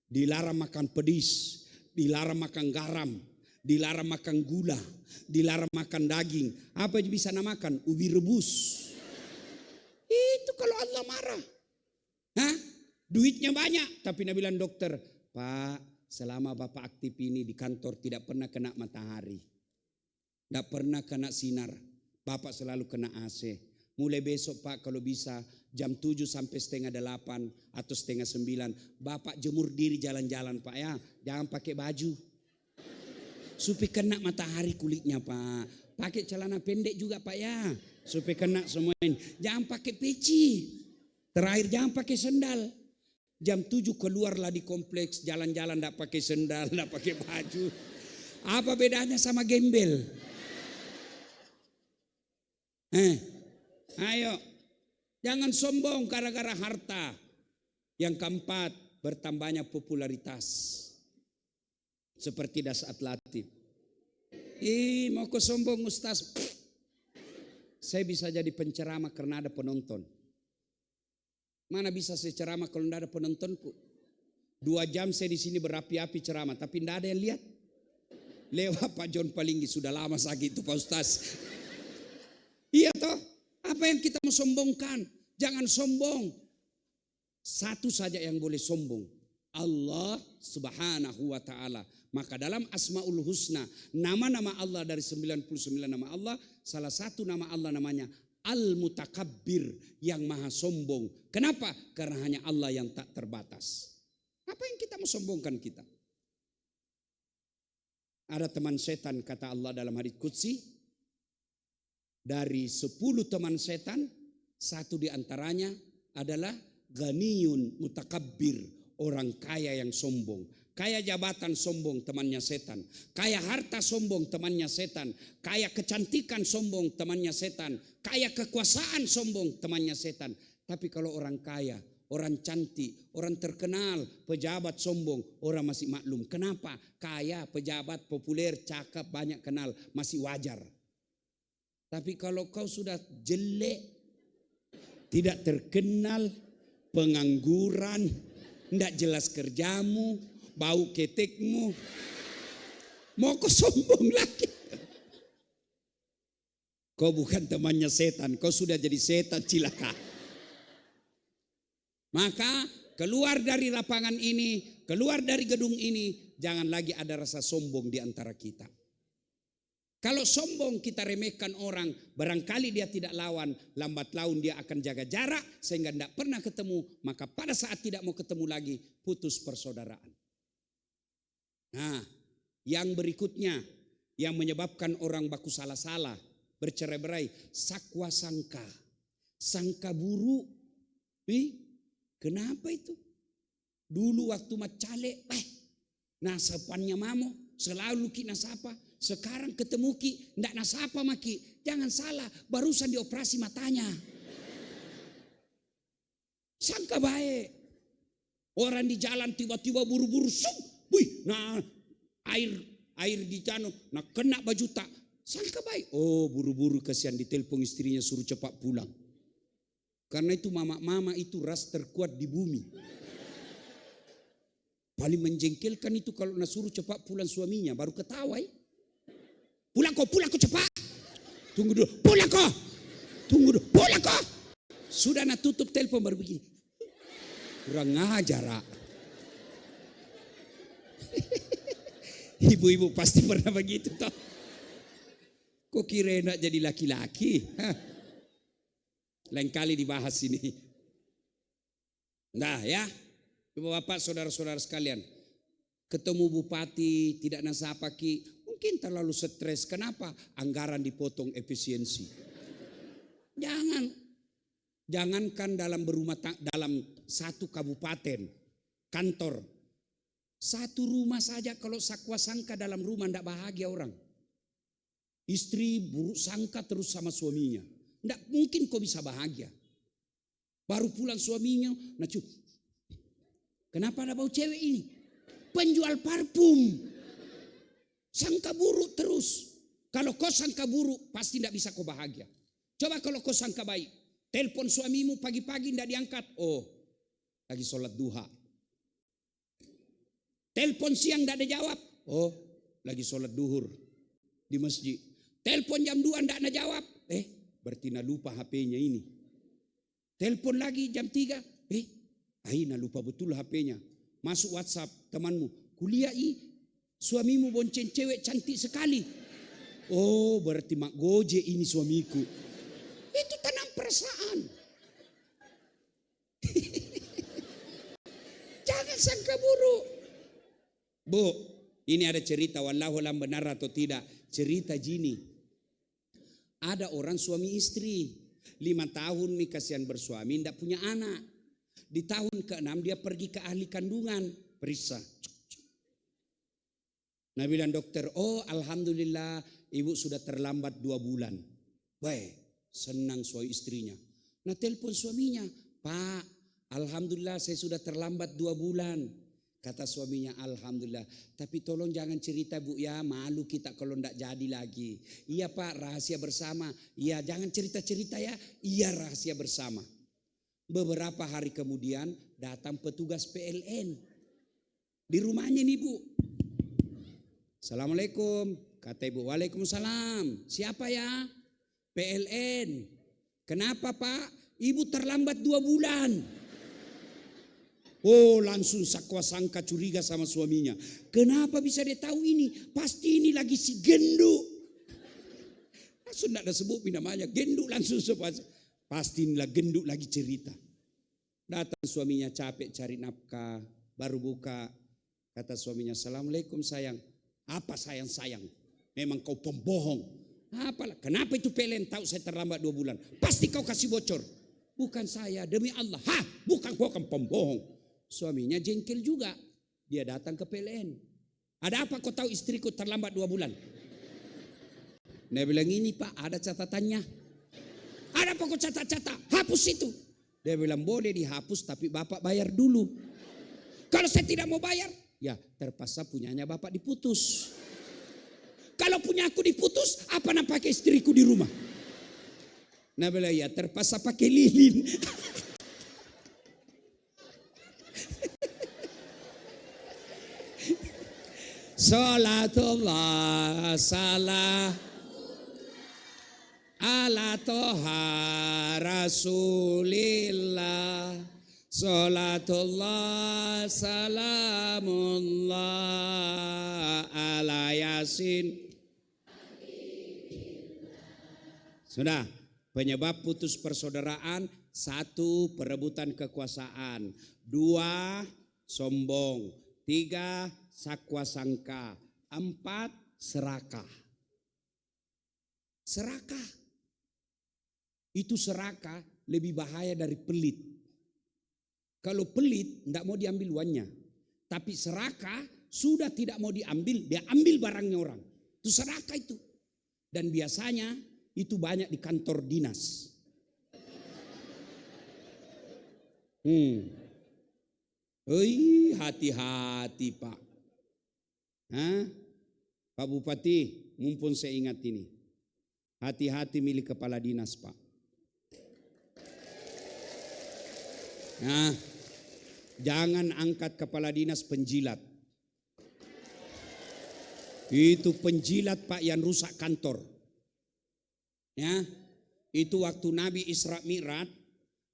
Dilarang makan pedis. Dilarang makan garam. Dilarang makan gula. Dilarang makan daging. Apa yang bisa namakan? Ubi rebus. Itu kalau Allah marah. Hah? Duitnya banyak. Tapi Nabi bilang dokter, Pak, selama Bapak aktif ini di kantor tidak pernah kena matahari. Tidak pernah kena sinar. Bapak selalu kena AC. Mulai besok Pak kalau bisa jam 7 sampai setengah 8 atau setengah 9. Bapak jemur diri jalan-jalan Pak ya. Jangan pakai baju. Supaya kena matahari kulitnya Pak. Pakai celana pendek juga Pak ya. Supaya kena semuanya. Jangan pakai peci. Terakhir jangan pakai sendal. Jam 7 keluarlah di kompleks. Jalan-jalan tidak pakai sendal, tidak pakai baju. Apa bedanya sama gembel? Ayo. Jangan sombong gara-gara harta. Yang keempat, bertambahnya popularitas. Seperti Dasat Latif. Mau kau sombong Ustaz. Saya bisa jadi penceramah karena ada penonton. Mana bisa saya ceramah kalau tidak ada penontonku? 2 jam saya di sini berapi-api ceramah, tapi tidak ada yang lihat. Lewat Pak John Palinggi, sudah lama sakit itu Pak Ustaz. Iya toh, apa yang kita mau sombongkan? Jangan sombong. Satu saja yang boleh sombong, Allah Subhanahu wa ta'ala. Maka dalam Asmaul Husna, nama-nama Allah dari 99 nama Allah, salah satu nama Allah namanya Al-Mutakabbir, yang maha sombong. Kenapa? Karena hanya Allah yang tak terbatas. Apa yang kita mau sombongkan kita? Ada teman setan kata Allah dalam hadits qudsi. Dari 10 teman setan, 1 diantaranya adalah ghaniyun mutakabbir, orang kaya yang sombong. Kaya jabatan sombong temannya setan. Kaya harta sombong temannya setan. Kaya kecantikan sombong temannya setan. Kaya kekuasaan sombong temannya setan. Tapi kalau orang kaya, orang cantik, orang terkenal, pejabat sombong, orang masih maklum. Kenapa? Kaya, pejabat, populer, cakap, banyak kenal, masih wajar. Tapi kalau kau sudah jelek, tidak terkenal, pengangguran, tidak jelas kerjamu, bau ketekmu, mau kau sombong lagi. Kau bukan temannya setan, kau sudah jadi setan, cilaka. Maka keluar dari lapangan ini, keluar dari gedung ini, jangan lagi ada rasa sombong di antara kita. Kalau sombong kita remehkan orang, barangkali dia tidak lawan, lambat laun dia akan jaga jarak sehingga tidak pernah ketemu, maka pada saat tidak mau ketemu lagi, putus persaudaraan. Nah, yang berikutnya yang menyebabkan orang baku salah-salah, bercerai-berai, sakwa sangka. Sangka buruk. Kenapa itu? Dulu waktu macale, nasapannya mamo, selalu ki nasapa. Sekarang ketemu ki, ndak nasapa maki. Jangan salah, barusan dioperasi matanya. Sangka baik. Orang di jalan tiba-tiba buru-buru, wih, nah air di jano, nah kena baju tak. Sangka baik. Oh, buru-buru kasihan ditelepon istrinya suruh cepat pulang. Karena itu mama-mama itu ras terkuat di bumi. Paling menjengkelkan itu kalau suruh cepat pulang suaminya, baru ketawa. Pulang kau cepat. Tunggu dulu, pulang kau. Tunggu dulu, pulang kau. Sudah nak tutup telepon baru begini. Kurang ajar. Ibu-ibu pasti pernah begitu toh. Kok kira nak jadi laki-laki? Lain kali dibahas ini. Nah ya, Bapak saudara-saudara sekalian, ketemu bupati tidak nasapa ki, mungkin terlalu stres. Kenapa? Anggaran dipotong efisiensi. Jangankan dalam berumah tangga, dalam satu kabupaten, kantor. Satu rumah saja kalau sakwa sangka dalam rumah tidak bahagia orang. Istri buruk sangka terus sama suaminya. Tidak mungkin kau bisa bahagia. Baru pulang suaminya, kenapa ada bau cewek ini? Penjual parfum. Sangka buruk terus. Kalau kau sangka buruk, pasti tidak bisa kau bahagia. Coba kalau kau sangka baik. Telepon suamimu pagi-pagi tidak diangkat. Oh, lagi sholat duha. Telepon siang tidak ada jawab. Oh, lagi sholat duhur di masjid. Telepon jam 2 tidak ada jawab. Berarti nak lupa HP-nya ini. Telepon lagi jam 3. Nak lupa betul HP-nya. Masuk WhatsApp temanmu. Kuliah suamimu bonceng cewek cantik sekali. Oh, berarti mak goje ini suamiku. Itu tanam perasaan. Jangan sangka buruk. Bu, ini ada cerita, wallahu alam benar atau tidak. Cerita gini. Ada orang suami istri. 5 tahun nih kasihan bersuami, tidak punya anak. Di tahun ke-6 dia pergi ke ahli kandungan. Periksa. Nah bilang dokter, oh alhamdulillah ibu sudah terlambat 2 bulan. Wah, senang suami istrinya. Nah telepon suaminya, Pak, alhamdulillah saya sudah terlambat 2 bulan. Kata suaminya, alhamdulillah. Tapi tolong jangan cerita bu ya, malu kita kalau tidak jadi lagi. Iya Pak, rahasia bersama. Iya, jangan cerita-cerita ya. Iya, rahasia bersama. Beberapa hari kemudian datang petugas PLN. Di rumahnya nih bu. Assalamualaikum. Kata ibu, waalaikumsalam. Siapa ya? PLN. Kenapa Pak? Ibu terlambat 2 bulan. Oh, langsung sakwa sangka curiga sama suaminya. Kenapa bisa dia tahu ini? Pasti ini lagi si Gendu. Langsung tidak ada sebut namanya. Gendu langsung sebut. Pasti inilah Gendu lagi cerita. Datang suaminya capek cari nafkah. Baru buka. Kata suaminya, assalamualaikum sayang. Apa sayang-sayang? Memang kau pembohong. Apalah? Kenapa itu PLN tahu saya terlambat 2 bulan? Pasti kau kasih bocor. Bukan saya, demi Allah. Bukan kau kan pembohong. Suaminya jengkel juga. Dia datang ke PLN. Ada apa kau tahu istriku terlambat 2 bulan? Dia bilang ini Pak, ada catatannya. Ada apa kau catat-catat? Hapus itu. Dia bilang boleh dihapus tapi Bapak bayar dulu. Kalau saya tidak mau bayar, ya terpaksa punyanya Bapak diputus. Kalau punya aku diputus, apa nak pakai istriku di rumah? Nah bilang ya terpaksa pakai lilin. Salatullah salam ala toha rasulillah. Salatullah salamullah ala yasin. Sudah, penyebab putus persaudaraan. 1, perebutan kekuasaan. 2, sombong. 3, sakwa sangka. 4, serakah. Serakah. Itu serakah lebih bahaya dari pelit. Kalau pelit tidak mau diambil uangnya. Tapi serakah sudah tidak mau diambil, dia ambil barangnya orang. Itu serakah itu. Dan biasanya itu banyak di kantor dinas. Hati-hati Pak. Pak Bupati, mumpun saya ingat ini. Hati-hati milik kepala dinas Pak. Jangan angkat kepala dinas penjilat. Itu penjilat Pak yang rusak kantor. Ya, itu waktu Nabi Isra Mi'raj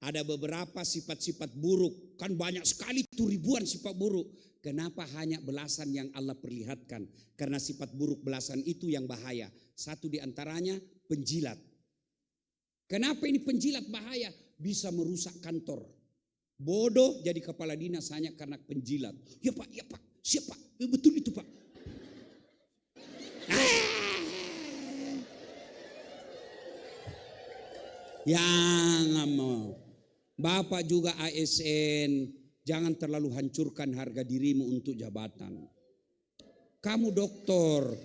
ada beberapa sifat-sifat buruk. Kan banyak sekali itu ribuan sifat buruk. Kenapa hanya belasan yang Allah perlihatkan? Karena sifat buruk belasan itu yang bahaya. 1 di antaranya penjilat. Kenapa ini penjilat bahaya? Bisa merusak kantor. Bodoh jadi kepala dinas hanya karena penjilat. Ya Pak, siapa? Betul itu Pak. Jangan mau. Bapak juga ASN, Jangan terlalu hancurkan harga dirimu untuk jabatan. Kamu doktor,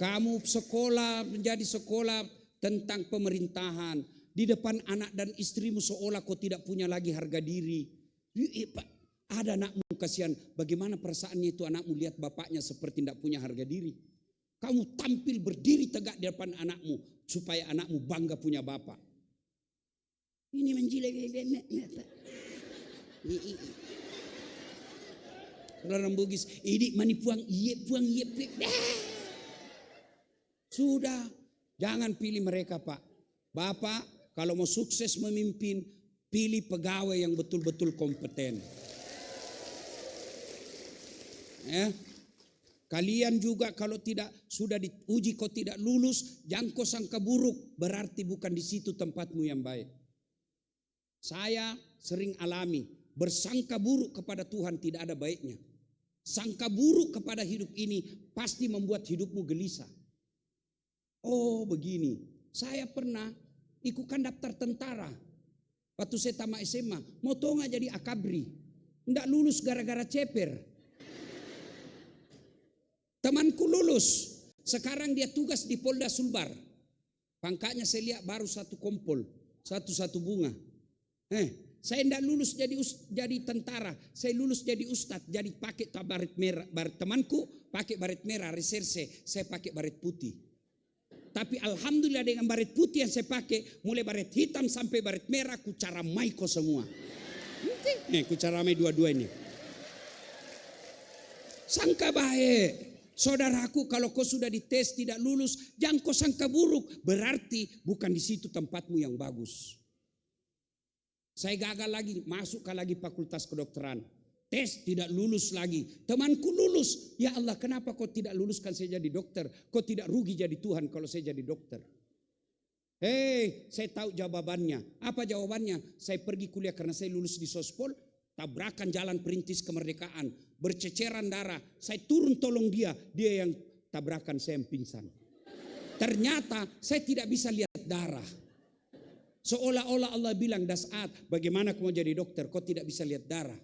kamu sekolah menjadi sekolah tentang pemerintahan. Di depan anak dan istrimu seolah kau tidak punya lagi harga diri. Ada anakmu, kasihan, bagaimana perasaannya itu anakmu lihat bapaknya seperti tidak punya harga diri. Kamu tampil berdiri tegak di depan anakmu supaya anakmu bangga punya bapak. Ini menjilat. Orang Bugis, ini mani puang iye. Sudah, jangan pilih mereka Pak. Bapak kalau mau sukses memimpin, pilih pegawai yang betul-betul kompeten. Ya. Kalian juga kalau tidak sudah diuji kau tidak lulus, jangan kau sangka buruk, berarti bukan di situ tempatmu yang baik. Saya sering alami bersangka buruk kepada Tuhan tidak ada baiknya. Sangka buruk kepada hidup ini pasti membuat hidupmu gelisah. Oh begini, saya pernah ikutkan daftar tentara. Waktu saya tamat SMA, mau tahu nggak jadi akabri, nggak lulus gara-gara ceper. Temanku lulus, sekarang dia tugas di Polda Sulbar. Pangkatnya saya lihat baru satu kompol, satu bunga. Saya tidak lulus jadi tentara, saya lulus jadi ustadz, jadi pakai baret merah. Temanku pakai baret merah, reserse, saya pakai baret putih. Tapi alhamdulillah dengan baret putih yang saya pakai, mulai baret hitam sampai baret merah, ku caramai kau semua. Ku caramai dua-dua ini. Sangka baik. Saudaraku, kalau kau sudah dites tidak lulus, jangan kau sangka buruk. Berarti bukan di situ tempatmu yang bagus. Saya gagal lagi, masuk ke lagi fakultas kedokteran. Tes tidak lulus lagi. Temanku lulus. Ya Allah, kenapa kau tidak luluskan saya jadi dokter? Kau tidak rugi jadi Tuhan kalau saya jadi dokter. Saya tahu jawabannya. Apa jawabannya? Saya pergi kuliah karena saya lulus di Sospol. Tabrakan jalan perintis kemerdekaan, berceceran darah. Saya turun tolong dia yang tabrakan, saya yang pingsan. Ternyata saya tidak bisa lihat darah. Seolah-olah Allah bilang, Das'at, bagaimana kau mau jadi dokter? Kau tidak bisa lihat darah.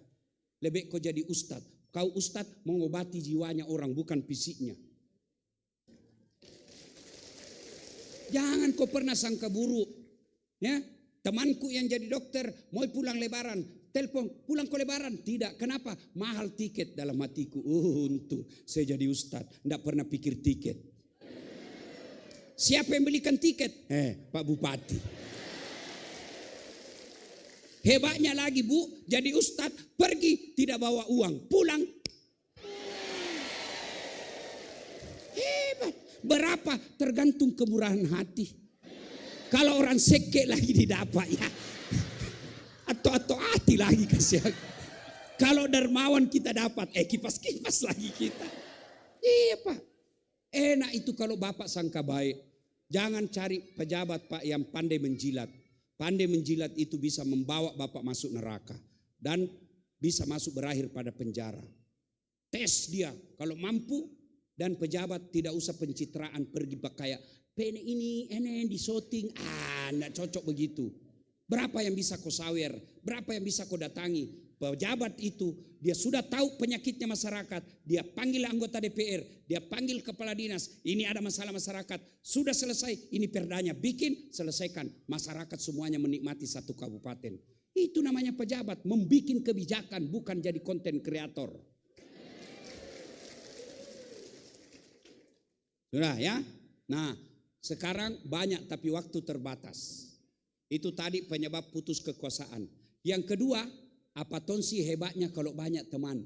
Lebih kau jadi ustadz. Kau ustadz mengobati jiwanya orang, bukan fisiknya. Jangan kau pernah sangka buruk. Ya, temanku yang jadi dokter mau pulang lebaran. Telepon, pulang ke lebaran. Tidak, kenapa? Mahal tiket dalam hatiku. Untung saya jadi ustadz, tidak pernah pikir tiket. Siapa yang belikan tiket? Pak Bupati. Hebatnya lagi Bu, jadi ustadz, pergi tidak bawa uang, pulang. Hebat. Berapa? Tergantung kemurahan hati. Kalau orang seke lagi didapat ya. Atau hati lagi kasih. Kalau dermawan kita dapat, kipas-kipas lagi kita. Iya Pak. Enak itu kalau Bapak sangka baik. Jangan cari pejabat Pak yang pandai menjilat. Pandai menjilat itu bisa membawa Bapak masuk neraka. Dan bisa masuk berakhir pada penjara. Tes dia, kalau mampu dan pejabat tidak usah pencitraan pergi kayak pene ini di shooting, enggak cocok begitu. Berapa yang bisa kau sawer, berapa yang bisa kau datangi. Pejabat itu dia sudah tahu penyakitnya masyarakat, dia panggil anggota DPR, dia panggil kepala dinas, ini ada masalah masyarakat, sudah selesai, ini perdanya, bikin, selesaikan, masyarakat semuanya menikmati satu kabupaten. Itu namanya pejabat, membikin kebijakan, bukan jadi konten kreator. Sudah ya? Nah, sekarang banyak tapi waktu terbatas. Itu tadi penyebab putus kekuasaan. Yang kedua, apa tonsi hebatnya kalau banyak teman.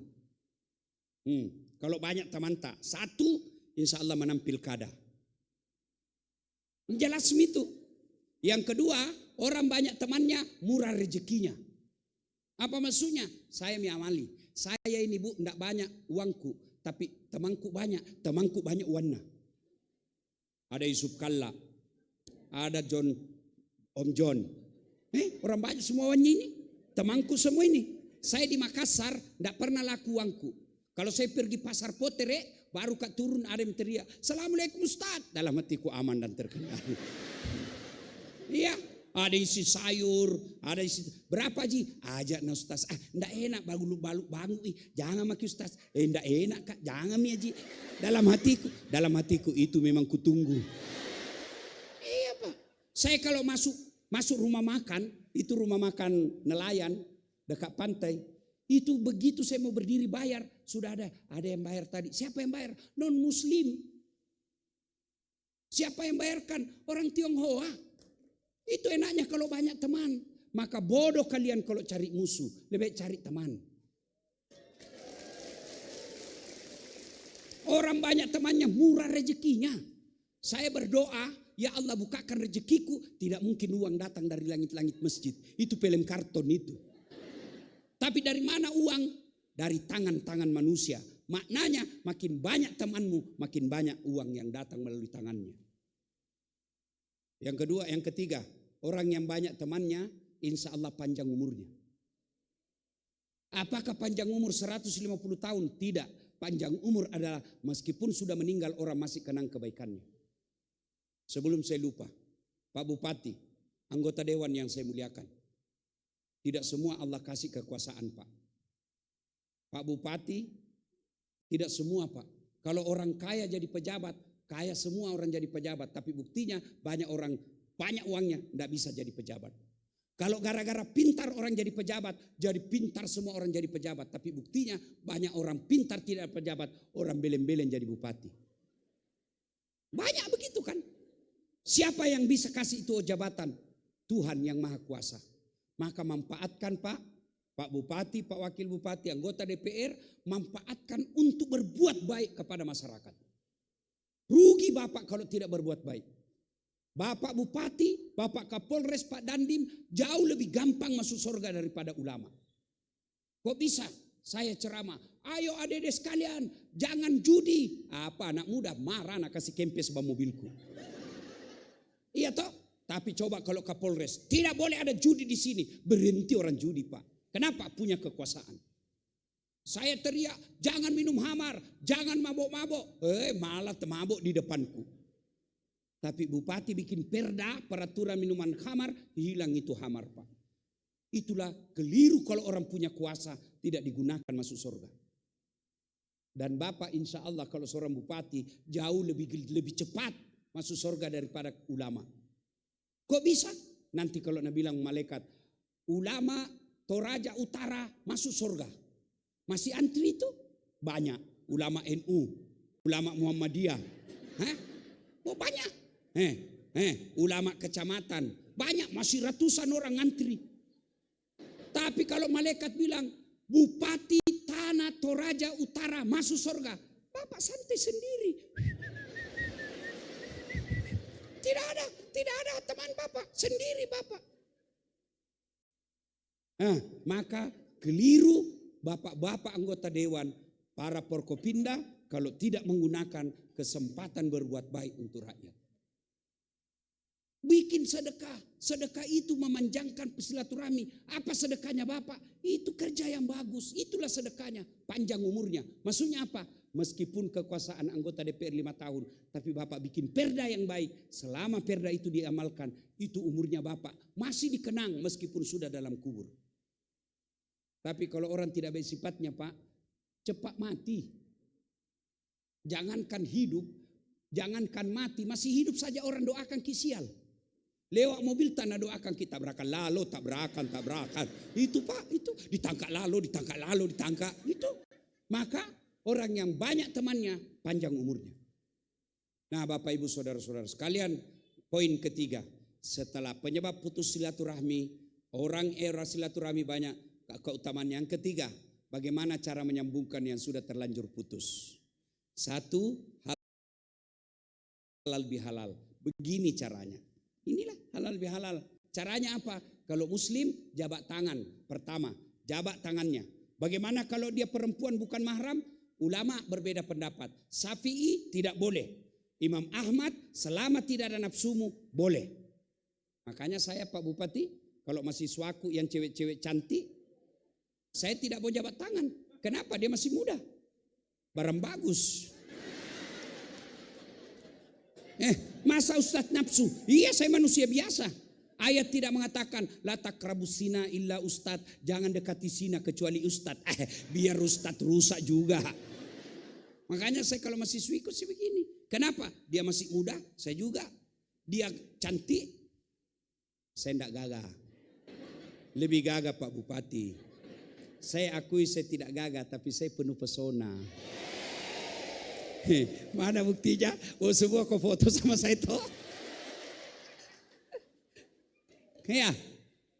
Kalau banyak teman tak. Satu, insya Allah menang pilkada. Jelas itu. Yang kedua, orang banyak temannya, murah rezekinya. Apa maksudnya? Saya miamali. Saya ini Bu, tidak banyak uangku. Tapi temanku banyak uangnya. Ada Yusuf Kalla. Ada Om John. Orang banyak semua ini. Temanku semua ini. Saya di Makassar tidak pernah laku uangku. Kalau saya pergi pasar Potere, baru kak turun ada yang teriak, Assalamualaikum Ustaz. Dalam hatiku aman dan terkendali. Iya, Ada isi sayur, ada isi berapa ji? Ajak na Ustaz. Ndak enak balu bangu jangan maki Ustaz. Ndak enak Kak, jangan mi ji. Dalam hatiku itu memang kutunggu. Iya Pak. Saya kalau masuk rumah makan, itu rumah makan nelayan dekat pantai. Itu begitu saya mau berdiri bayar, sudah ada yang bayar tadi. Siapa yang bayar? Non Muslim. Siapa yang bayarkan? Orang Tionghoa. Itu enaknya kalau banyak teman. Maka bodoh kalian kalau cari musuh. Lebih cari teman. Orang banyak temannya murah rezekinya. Saya berdoa, ya Allah bukakan rezekiku. Tidak mungkin uang datang dari langit-langit masjid. Itu film karton itu. Tapi dari mana uang? Dari tangan-tangan manusia. Maknanya makin banyak temanmu, makin banyak uang yang datang melalui tangannya. Yang kedua, yang ketiga, orang yang banyak temannya, insya Allah panjang umurnya. Apakah panjang umur 150 tahun? Tidak. Panjang umur adalah meskipun sudah meninggal orang masih kenang kebaikannya. Sebelum saya lupa, Pak Bupati, anggota dewan yang saya muliakan. Tidak semua Allah kasih kekuasaan Pak. Pak Bupati, tidak semua Pak. Kalau orang kaya jadi pejabat, kaya semua orang jadi pejabat. Tapi buktinya banyak orang banyak uangnya tidak bisa jadi pejabat. Kalau gara-gara pintar orang jadi pejabat, jadi pintar semua orang jadi pejabat. Tapi buktinya banyak orang pintar tidak pejabat, orang belen-belen jadi bupati. Banyak begitu kan. Siapa yang bisa kasih itu jabatan? Tuhan yang Maha Kuasa. Maka manfaatkan Pak Bupati, Pak Wakil Bupati, anggota DPR, manfaatkan untuk berbuat baik kepada masyarakat. Rugi Bapak kalau tidak berbuat baik. Bapak Bupati, Bapak Kapolres, Pak Dandim jauh lebih gampang masuk surga daripada ulama. Kok bisa? Saya ceramah, ayo adik-adik sekalian, jangan judi. Apa anak muda marah nak kasih kempes bawa mobilku. Iya toh? Tapi coba kalau Kapolres, tidak boleh ada judi di sini. Berhenti orang judi Pak. Kenapa? Punya kekuasaan. Saya teriak, jangan minum hamar, jangan mabok-mabok. Malah mabok di depanku. Tapi Bupati bikin perda, peraturan minuman hamar, hilang itu hamar Pak. Itulah keliru kalau orang punya kuasa tidak digunakan masuk surga. Dan Bapak insya Allah kalau seorang Bupati jauh lebih cepat masuk surga daripada ulama. Kok bisa? Nanti kalau Nabi bilang malaikat, ulama Toraja Utara masuk surga. Masih antri itu? Banyak. Ulama NU, ulama Muhammadiyah. Oh banyak. Ulama kecamatan. Banyak, masih ratusan orang antri. Tapi kalau malaikat bilang, Bupati Tanah Toraja Utara masuk surga. Bapak santai sendiri. Tidak ada teman Bapak, sendiri Bapak. Maka keliru Bapak-bapak anggota dewan, para Forkopimda kalau tidak menggunakan kesempatan berbuat baik untuk rakyat. Bikin sedekah. Sedekah itu memanjangkan silaturahmi. Apa sedekahnya Bapak? Itu kerja yang bagus. Itulah sedekahnya. Panjang umurnya. Maksudnya apa? Meskipun kekuasaan anggota DPR 5 tahun. Tapi Bapak bikin perda yang baik. Selama perda itu diamalkan. Itu umurnya Bapak. Masih dikenang meskipun sudah dalam kubur. Tapi kalau orang tidak baik sifatnya Pak. Cepat mati. Jangankan hidup. Jangankan mati. Masih hidup saja orang doakan kisial. Lewat mobil tanah doakan kita tabrakan lalu tabrakan. Itu Pak, itu ditangkap lalu ditangkap itu. Maka orang yang banyak temannya panjang umurnya. Nah, Bapak Ibu saudara-saudara sekalian, poin ketiga, setelah penyebab putus silaturahmi, orang era silaturahmi banyak keutamaan. Yang ketiga, bagaimana cara menyambungkan yang sudah terlanjur putus. Satu, halal bihalal. Begini caranya. Inilah halal bihalal. Caranya apa? Kalau muslim jabat tangan. Pertama, jabat tangannya. Bagaimana kalau dia perempuan bukan mahram? Ulama berbeda pendapat. Syafi'i tidak boleh. Imam Ahmad selama tidak ada nafsumu boleh. Makanya saya Pak Bupati, kalau mahasiswaku yang cewek-cewek cantik, saya tidak mau jabat tangan. Kenapa? Dia masih muda. Barang bagus. Masa Ustadz nafsu? Iya, saya manusia biasa. Ayat tidak mengatakan la taqrabus zina illa ustad, jangan dekati zina kecuali ustad. Biar ustad rusak juga. Makanya saya kalau masih ikut sih begini. Kenapa? Dia masih muda, saya juga. Dia cantik, saya tidak gagah. Lebih gagah Pak Bupati. Saya akui saya tidak gagah, tapi saya penuh pesona. Mana buktinya? Oh, semua kau foto sama saya toh.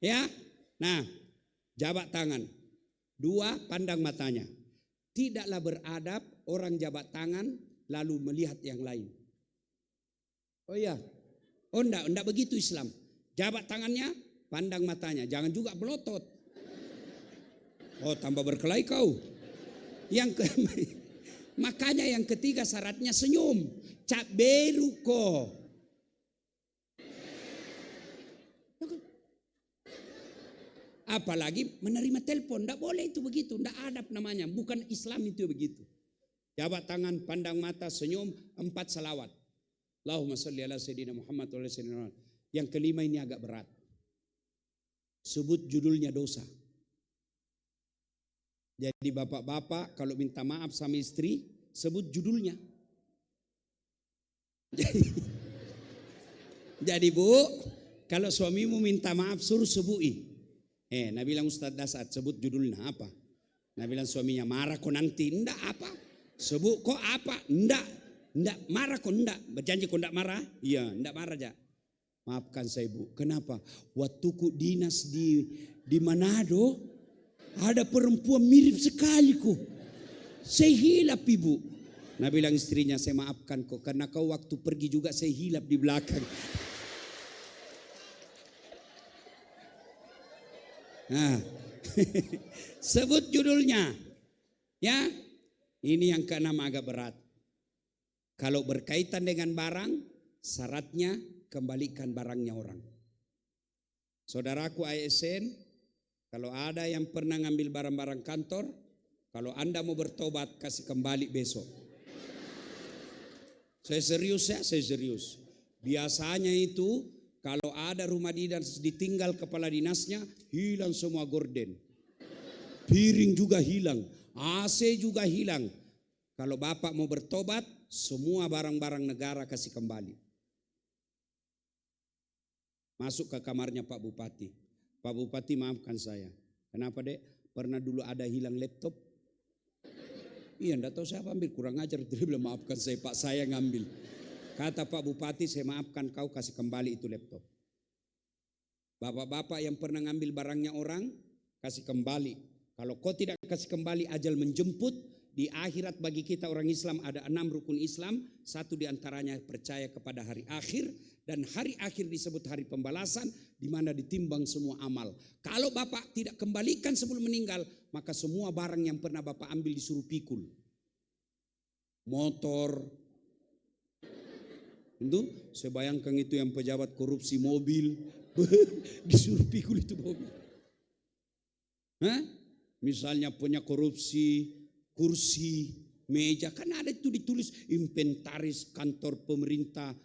Ya. Nah, jabat tangan. 2, pandang matanya. Tidaklah beradab orang jabat tangan lalu melihat yang lain. Oh iya. Oh enggak begitu Islam. Jabat tangannya, pandang matanya. Jangan juga melotot. Oh tambah berkelahi kau. Makanya yang ketiga syaratnya senyum. Cak beru ko. Apalagi menerima telepon. Tidak boleh itu begitu. Tidak adab namanya. Bukan Islam itu begitu. Jabat tangan, pandang mata, senyum, 4 salawat. Allahumma salli ala sayyidina Muhammad wa ala sayyidina Muhammad. Yang kelima ini agak berat. Sebut judulnya dosa. Jadi bapak-bapak kalau minta maaf sama istri, sebut judulnya. Jadi bu, kalau suamimu minta maaf suruh sebui. Nah bilang Ustaz Dasat sebut judulnya apa? Nah bilang suaminya marah kok nanti. Enggak apa? Sebut kok apa? Enggak marah kok enggak. Berjanji kok enggak marah? Iya enggak marah aja. Maafkan saya bu. Kenapa? Waktu ku dinas di Manado ada perempuan mirip sekali kok. Saya hilap ibu. Nah bilang istrinya saya maafkan kok. Karena kau waktu pergi juga saya hilap di belakang. Nah, sebut judulnya. Ya, ini yang keenam agak berat. Kalau berkaitan dengan barang, syaratnya kembalikan barangnya orang. Saudaraku ASN, kalau ada yang pernah ngambil barang-barang kantor, kalau Anda mau bertobat, kasih kembali besok. Saya serius ya, saya serius. Biasanya itu kalau ada rumah dinas ditinggal kepala dinasnya, hilang semua gorden. Piring juga hilang, AC juga hilang. Kalau Bapak mau bertobat, semua barang-barang negara kasih kembali. Masuk ke kamarnya Pak Bupati. Pak Bupati maafkan saya. Kenapa dek? Pernah dulu ada hilang laptop? Iya enggak tahu siapa ambil, kurang ajar. Dia bilang maafkan saya Pak, saya ngambil. Kata Pak Bupati, saya maafkan kau, kasih kembali itu laptop. Bapak-bapak yang pernah ngambil barangnya orang, kasih kembali. Kalau kau tidak kasih kembali, ajal menjemput. Di akhirat bagi kita orang Islam ada 6 rukun Islam. 1 diantaranya percaya kepada hari akhir. Dan hari akhir disebut hari pembalasan, di mana ditimbang semua amal. Kalau Bapak tidak kembalikan sebelum meninggal, maka semua barang yang pernah Bapak ambil disuruh pikul. Motor, itu saya bayangkan itu yang pejabat korupsi mobil disuruh pikul itu mobil. Misalnya punya korupsi kursi, meja, kan ada itu ditulis inventaris kantor pemerintah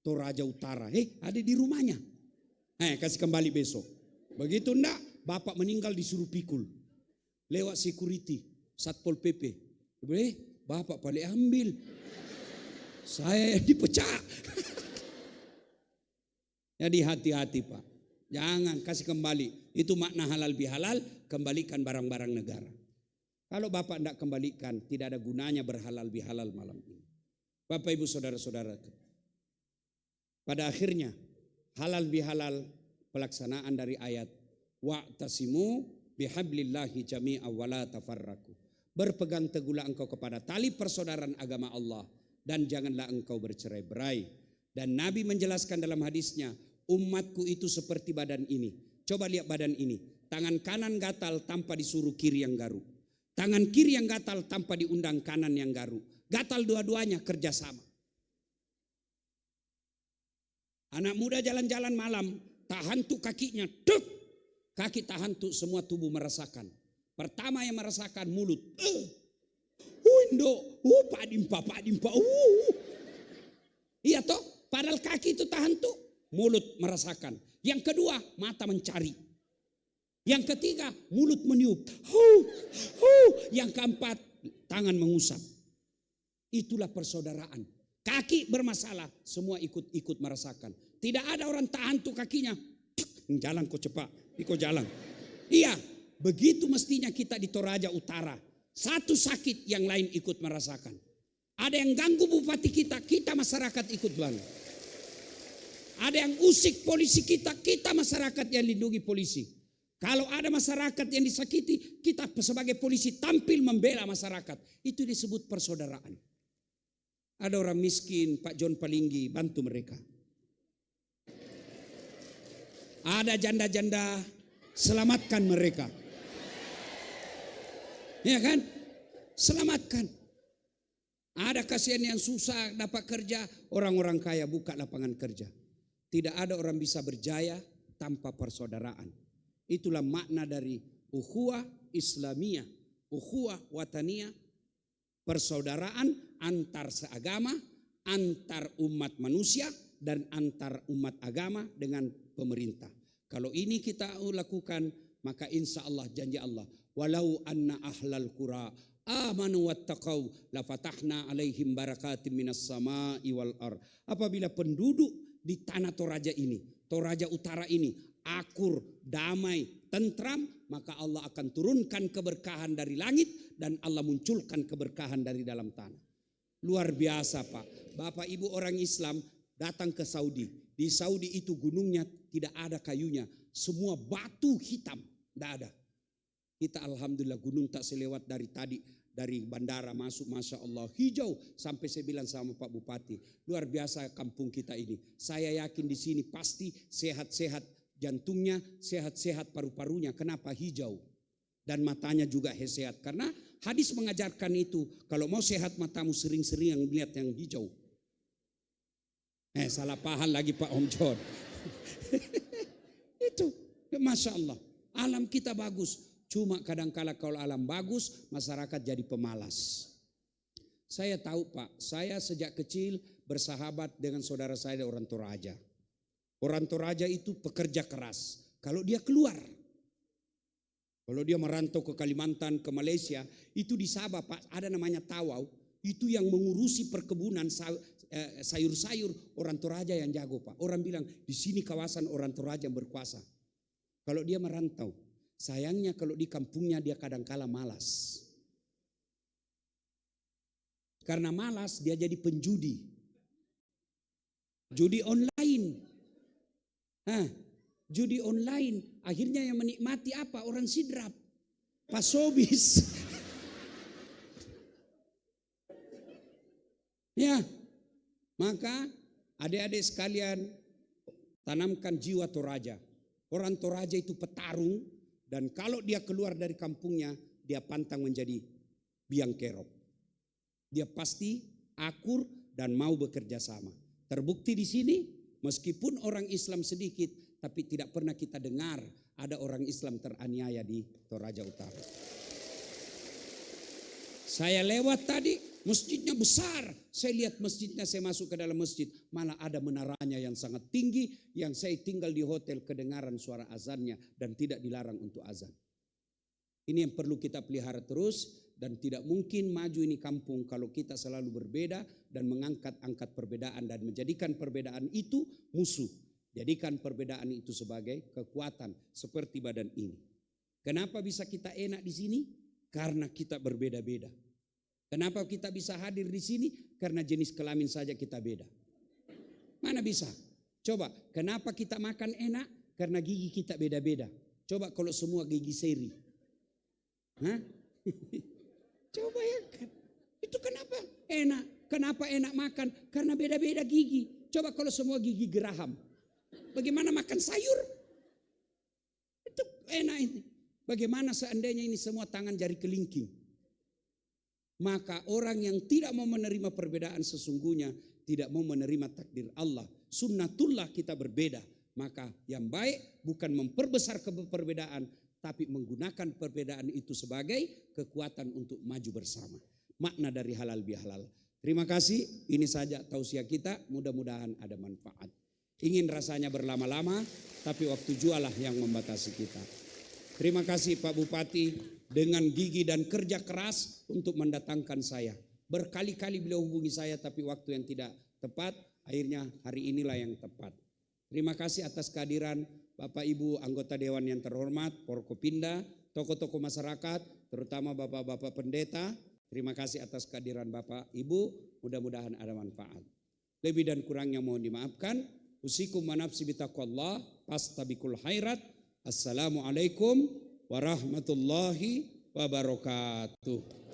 Toraja Utara. Ada di rumahnya. Kasih kembali besok. Begitu enggak, Bapak meninggal disuruh pikul. Lewat security, Satpol PP. Bapak balik ambil. Saya dipecah. Jadi hati-hati Pak. Jangan kasih kembali. Itu makna halal bihalal, kembalikan barang-barang negara. Kalau Bapak tidak kembalikan, tidak ada gunanya berhalal bihalal malam ini. Bapak Ibu saudara-saudara. Pada akhirnya halal bihalal pelaksanaan dari ayat wa'tasimu bihablillahi jami'a wala tafarraku. Berpegang teguhlah engkau kepada tali persaudaraan agama Allah. Dan janganlah engkau bercerai-berai. Dan Nabi menjelaskan dalam hadisnya, umatku itu seperti badan ini. Coba lihat badan ini. Tangan kanan gatal tanpa disuruh kiri yang garuk. Tangan kiri yang gatal tanpa diundang kanan yang garuk. Gatal dua-duanya kerjasama. Anak muda jalan-jalan malam, tak hantuk kakinya, duk. Kaki tak hantuk, semua tubuh merasakan. Pertama yang merasakan mulut. Pak dimpa. Iya toh, padahal kaki itu tahan tuh, mulut merasakan. Yang kedua, mata mencari. Yang ketiga, mulut meniup. Yang keempat, tangan mengusap. Itulah persaudaraan. Kaki bermasalah, semua ikut merasakan. Tidak ada orang tahan tuh kakinya. Jalan kok cepat, kok jalan. Iya, begitu mestinya kita di Toraja Utara. Satu sakit, yang lain ikut merasakan. Ada yang ganggu bupati kita masyarakat ikut bangga. Ada yang usik polisi kita masyarakat yang lindungi polisi. Kalau ada masyarakat yang disakiti, kita sebagai polisi tampil membela masyarakat. Itu disebut persaudaraan. Ada orang miskin, Pak John Palinggi, bantu mereka. Ada janda-janda, selamatkan mereka. Ya kan? Selamatkan. Ada kasihan yang susah dapat kerja, orang-orang kaya buka lapangan kerja. Tidak ada orang bisa berjaya tanpa persaudaraan. Itulah makna dari ukhuwah Islamiyah, ukhuwah wataniyah, persaudaraan antar seagama, antar umat manusia, dan antar umat agama dengan pemerintah. Kalau ini kita lakukan, maka insya Allah janji Allah, walau anna ahlal qura amanu wattaqau lafatahna alaihim barakatim minas sama'i wal ard. Apabila penduduk di tanah Toraja ini, Toraja Utara ini akur, damai, tentram, maka Allah akan turunkan keberkahan dari langit dan Allah munculkan keberkahan dari dalam tanah. Luar biasa Pak. Bapak Ibu orang Islam datang ke Saudi. Di Saudi itu gunungnya tidak ada kayunya. Semua batu hitam, tidak ada. Kita alhamdulillah gunung tak selewat dari tadi. Dari bandara masuk, Masya Allah, hijau. Sampai saya bilang sama Pak Bupati, luar biasa kampung kita ini. Saya yakin di sini pasti sehat-sehat jantungnya, sehat-sehat paru-parunya. Kenapa? Hijau. Dan matanya juga sehat. Karena hadis mengajarkan itu. Kalau mau sehat matamu sering-sering yang melihat yang hijau. Salah paham lagi Pak Om John. Itu. Masya Allah. Alam kita bagus. Cuma kadang-kala kalau alam bagus, masyarakat jadi pemalas. Saya tahu Pak, saya sejak kecil bersahabat dengan saudara saya orang Toraja. Orang Toraja itu pekerja keras. Kalau dia keluar, kalau dia merantau ke Kalimantan, ke Malaysia, itu di Sabah Pak, ada namanya Tawau. Itu yang mengurusi perkebunan sayur-sayur, orang Toraja yang jago Pak. Orang bilang di sini kawasan orang Toraja yang berkuasa. Kalau dia merantau, sayangnya kalau di kampungnya dia kadang-kala malas. Karena malas dia jadi penjudi. Judi online. Judi online, akhirnya yang menikmati apa? Orang sidrap, pasobis. Ya, maka adik-adik sekalian tanamkan jiwa Toraja. Orang Toraja itu petarung dan kalau dia keluar dari kampungnya dia pantang menjadi biang kerok. Dia pasti akur dan mau bekerja sama. Terbukti di sini. Meskipun orang Islam sedikit, tapi tidak pernah kita dengar ada orang Islam teraniaya di Toraja Utara. Saya lewat tadi, masjidnya besar. Saya lihat masjidnya, saya masuk ke dalam masjid. Malah ada menaranya yang sangat tinggi, yang saya tinggal di hotel kedengaran suara azannya dan tidak dilarang untuk azan. Ini yang perlu kita pelihara terus. Dan tidak mungkin maju ini kampung kalau kita selalu berbeda dan mengangkat-angkat perbedaan dan menjadikan perbedaan itu musuh. Jadikan perbedaan itu sebagai kekuatan seperti badan ini. Kenapa bisa kita enak di sini? Karena kita berbeda-beda. Kenapa kita bisa hadir di sini? Karena jenis kelamin saja kita beda. Mana bisa? Coba, kenapa kita makan enak? Karena gigi kita beda-beda. Coba kalau semua gigi seri. Coba ya kan. Itu kenapa enak? Kenapa enak makan? Karena beda-beda gigi. Coba kalau semua gigi geraham. Bagaimana makan sayur? Itu enak ini. Bagaimana seandainya ini semua tangan jari kelingking? Maka orang yang tidak mau menerima perbedaan sesungguhnya tidak mau menerima takdir Allah. Sunnatullah kita berbeda. Maka yang baik bukan memperbesar perbedaan, tapi menggunakan perbedaan itu sebagai kekuatan untuk maju bersama. Makna dari halal bihalal. Terima kasih, ini saja tausiah kita, mudah-mudahan ada manfaat. Ingin rasanya berlama-lama, tapi waktu jualah yang membatasi kita. Terima kasih Pak Bupati dengan gigi dan kerja keras untuk mendatangkan saya. Berkali-kali beliau hubungi saya tapi waktu yang tidak tepat, akhirnya hari inilah yang tepat. Terima kasih atas kehadiran Bapak Ibu anggota Dewan yang terhormat, Forkopimda, tokoh-tokoh masyarakat, terutama Bapak-Bapak pendeta. Terima kasih atas kehadiran Bapak Ibu, mudah-mudahan ada manfaat. Lebih dan kurangnya mohon dimaafkan. Usikum wa nafsi bitaqwallah, fastabiqul khairat. Assalamualaikum warahmatullahi wabarakatuh.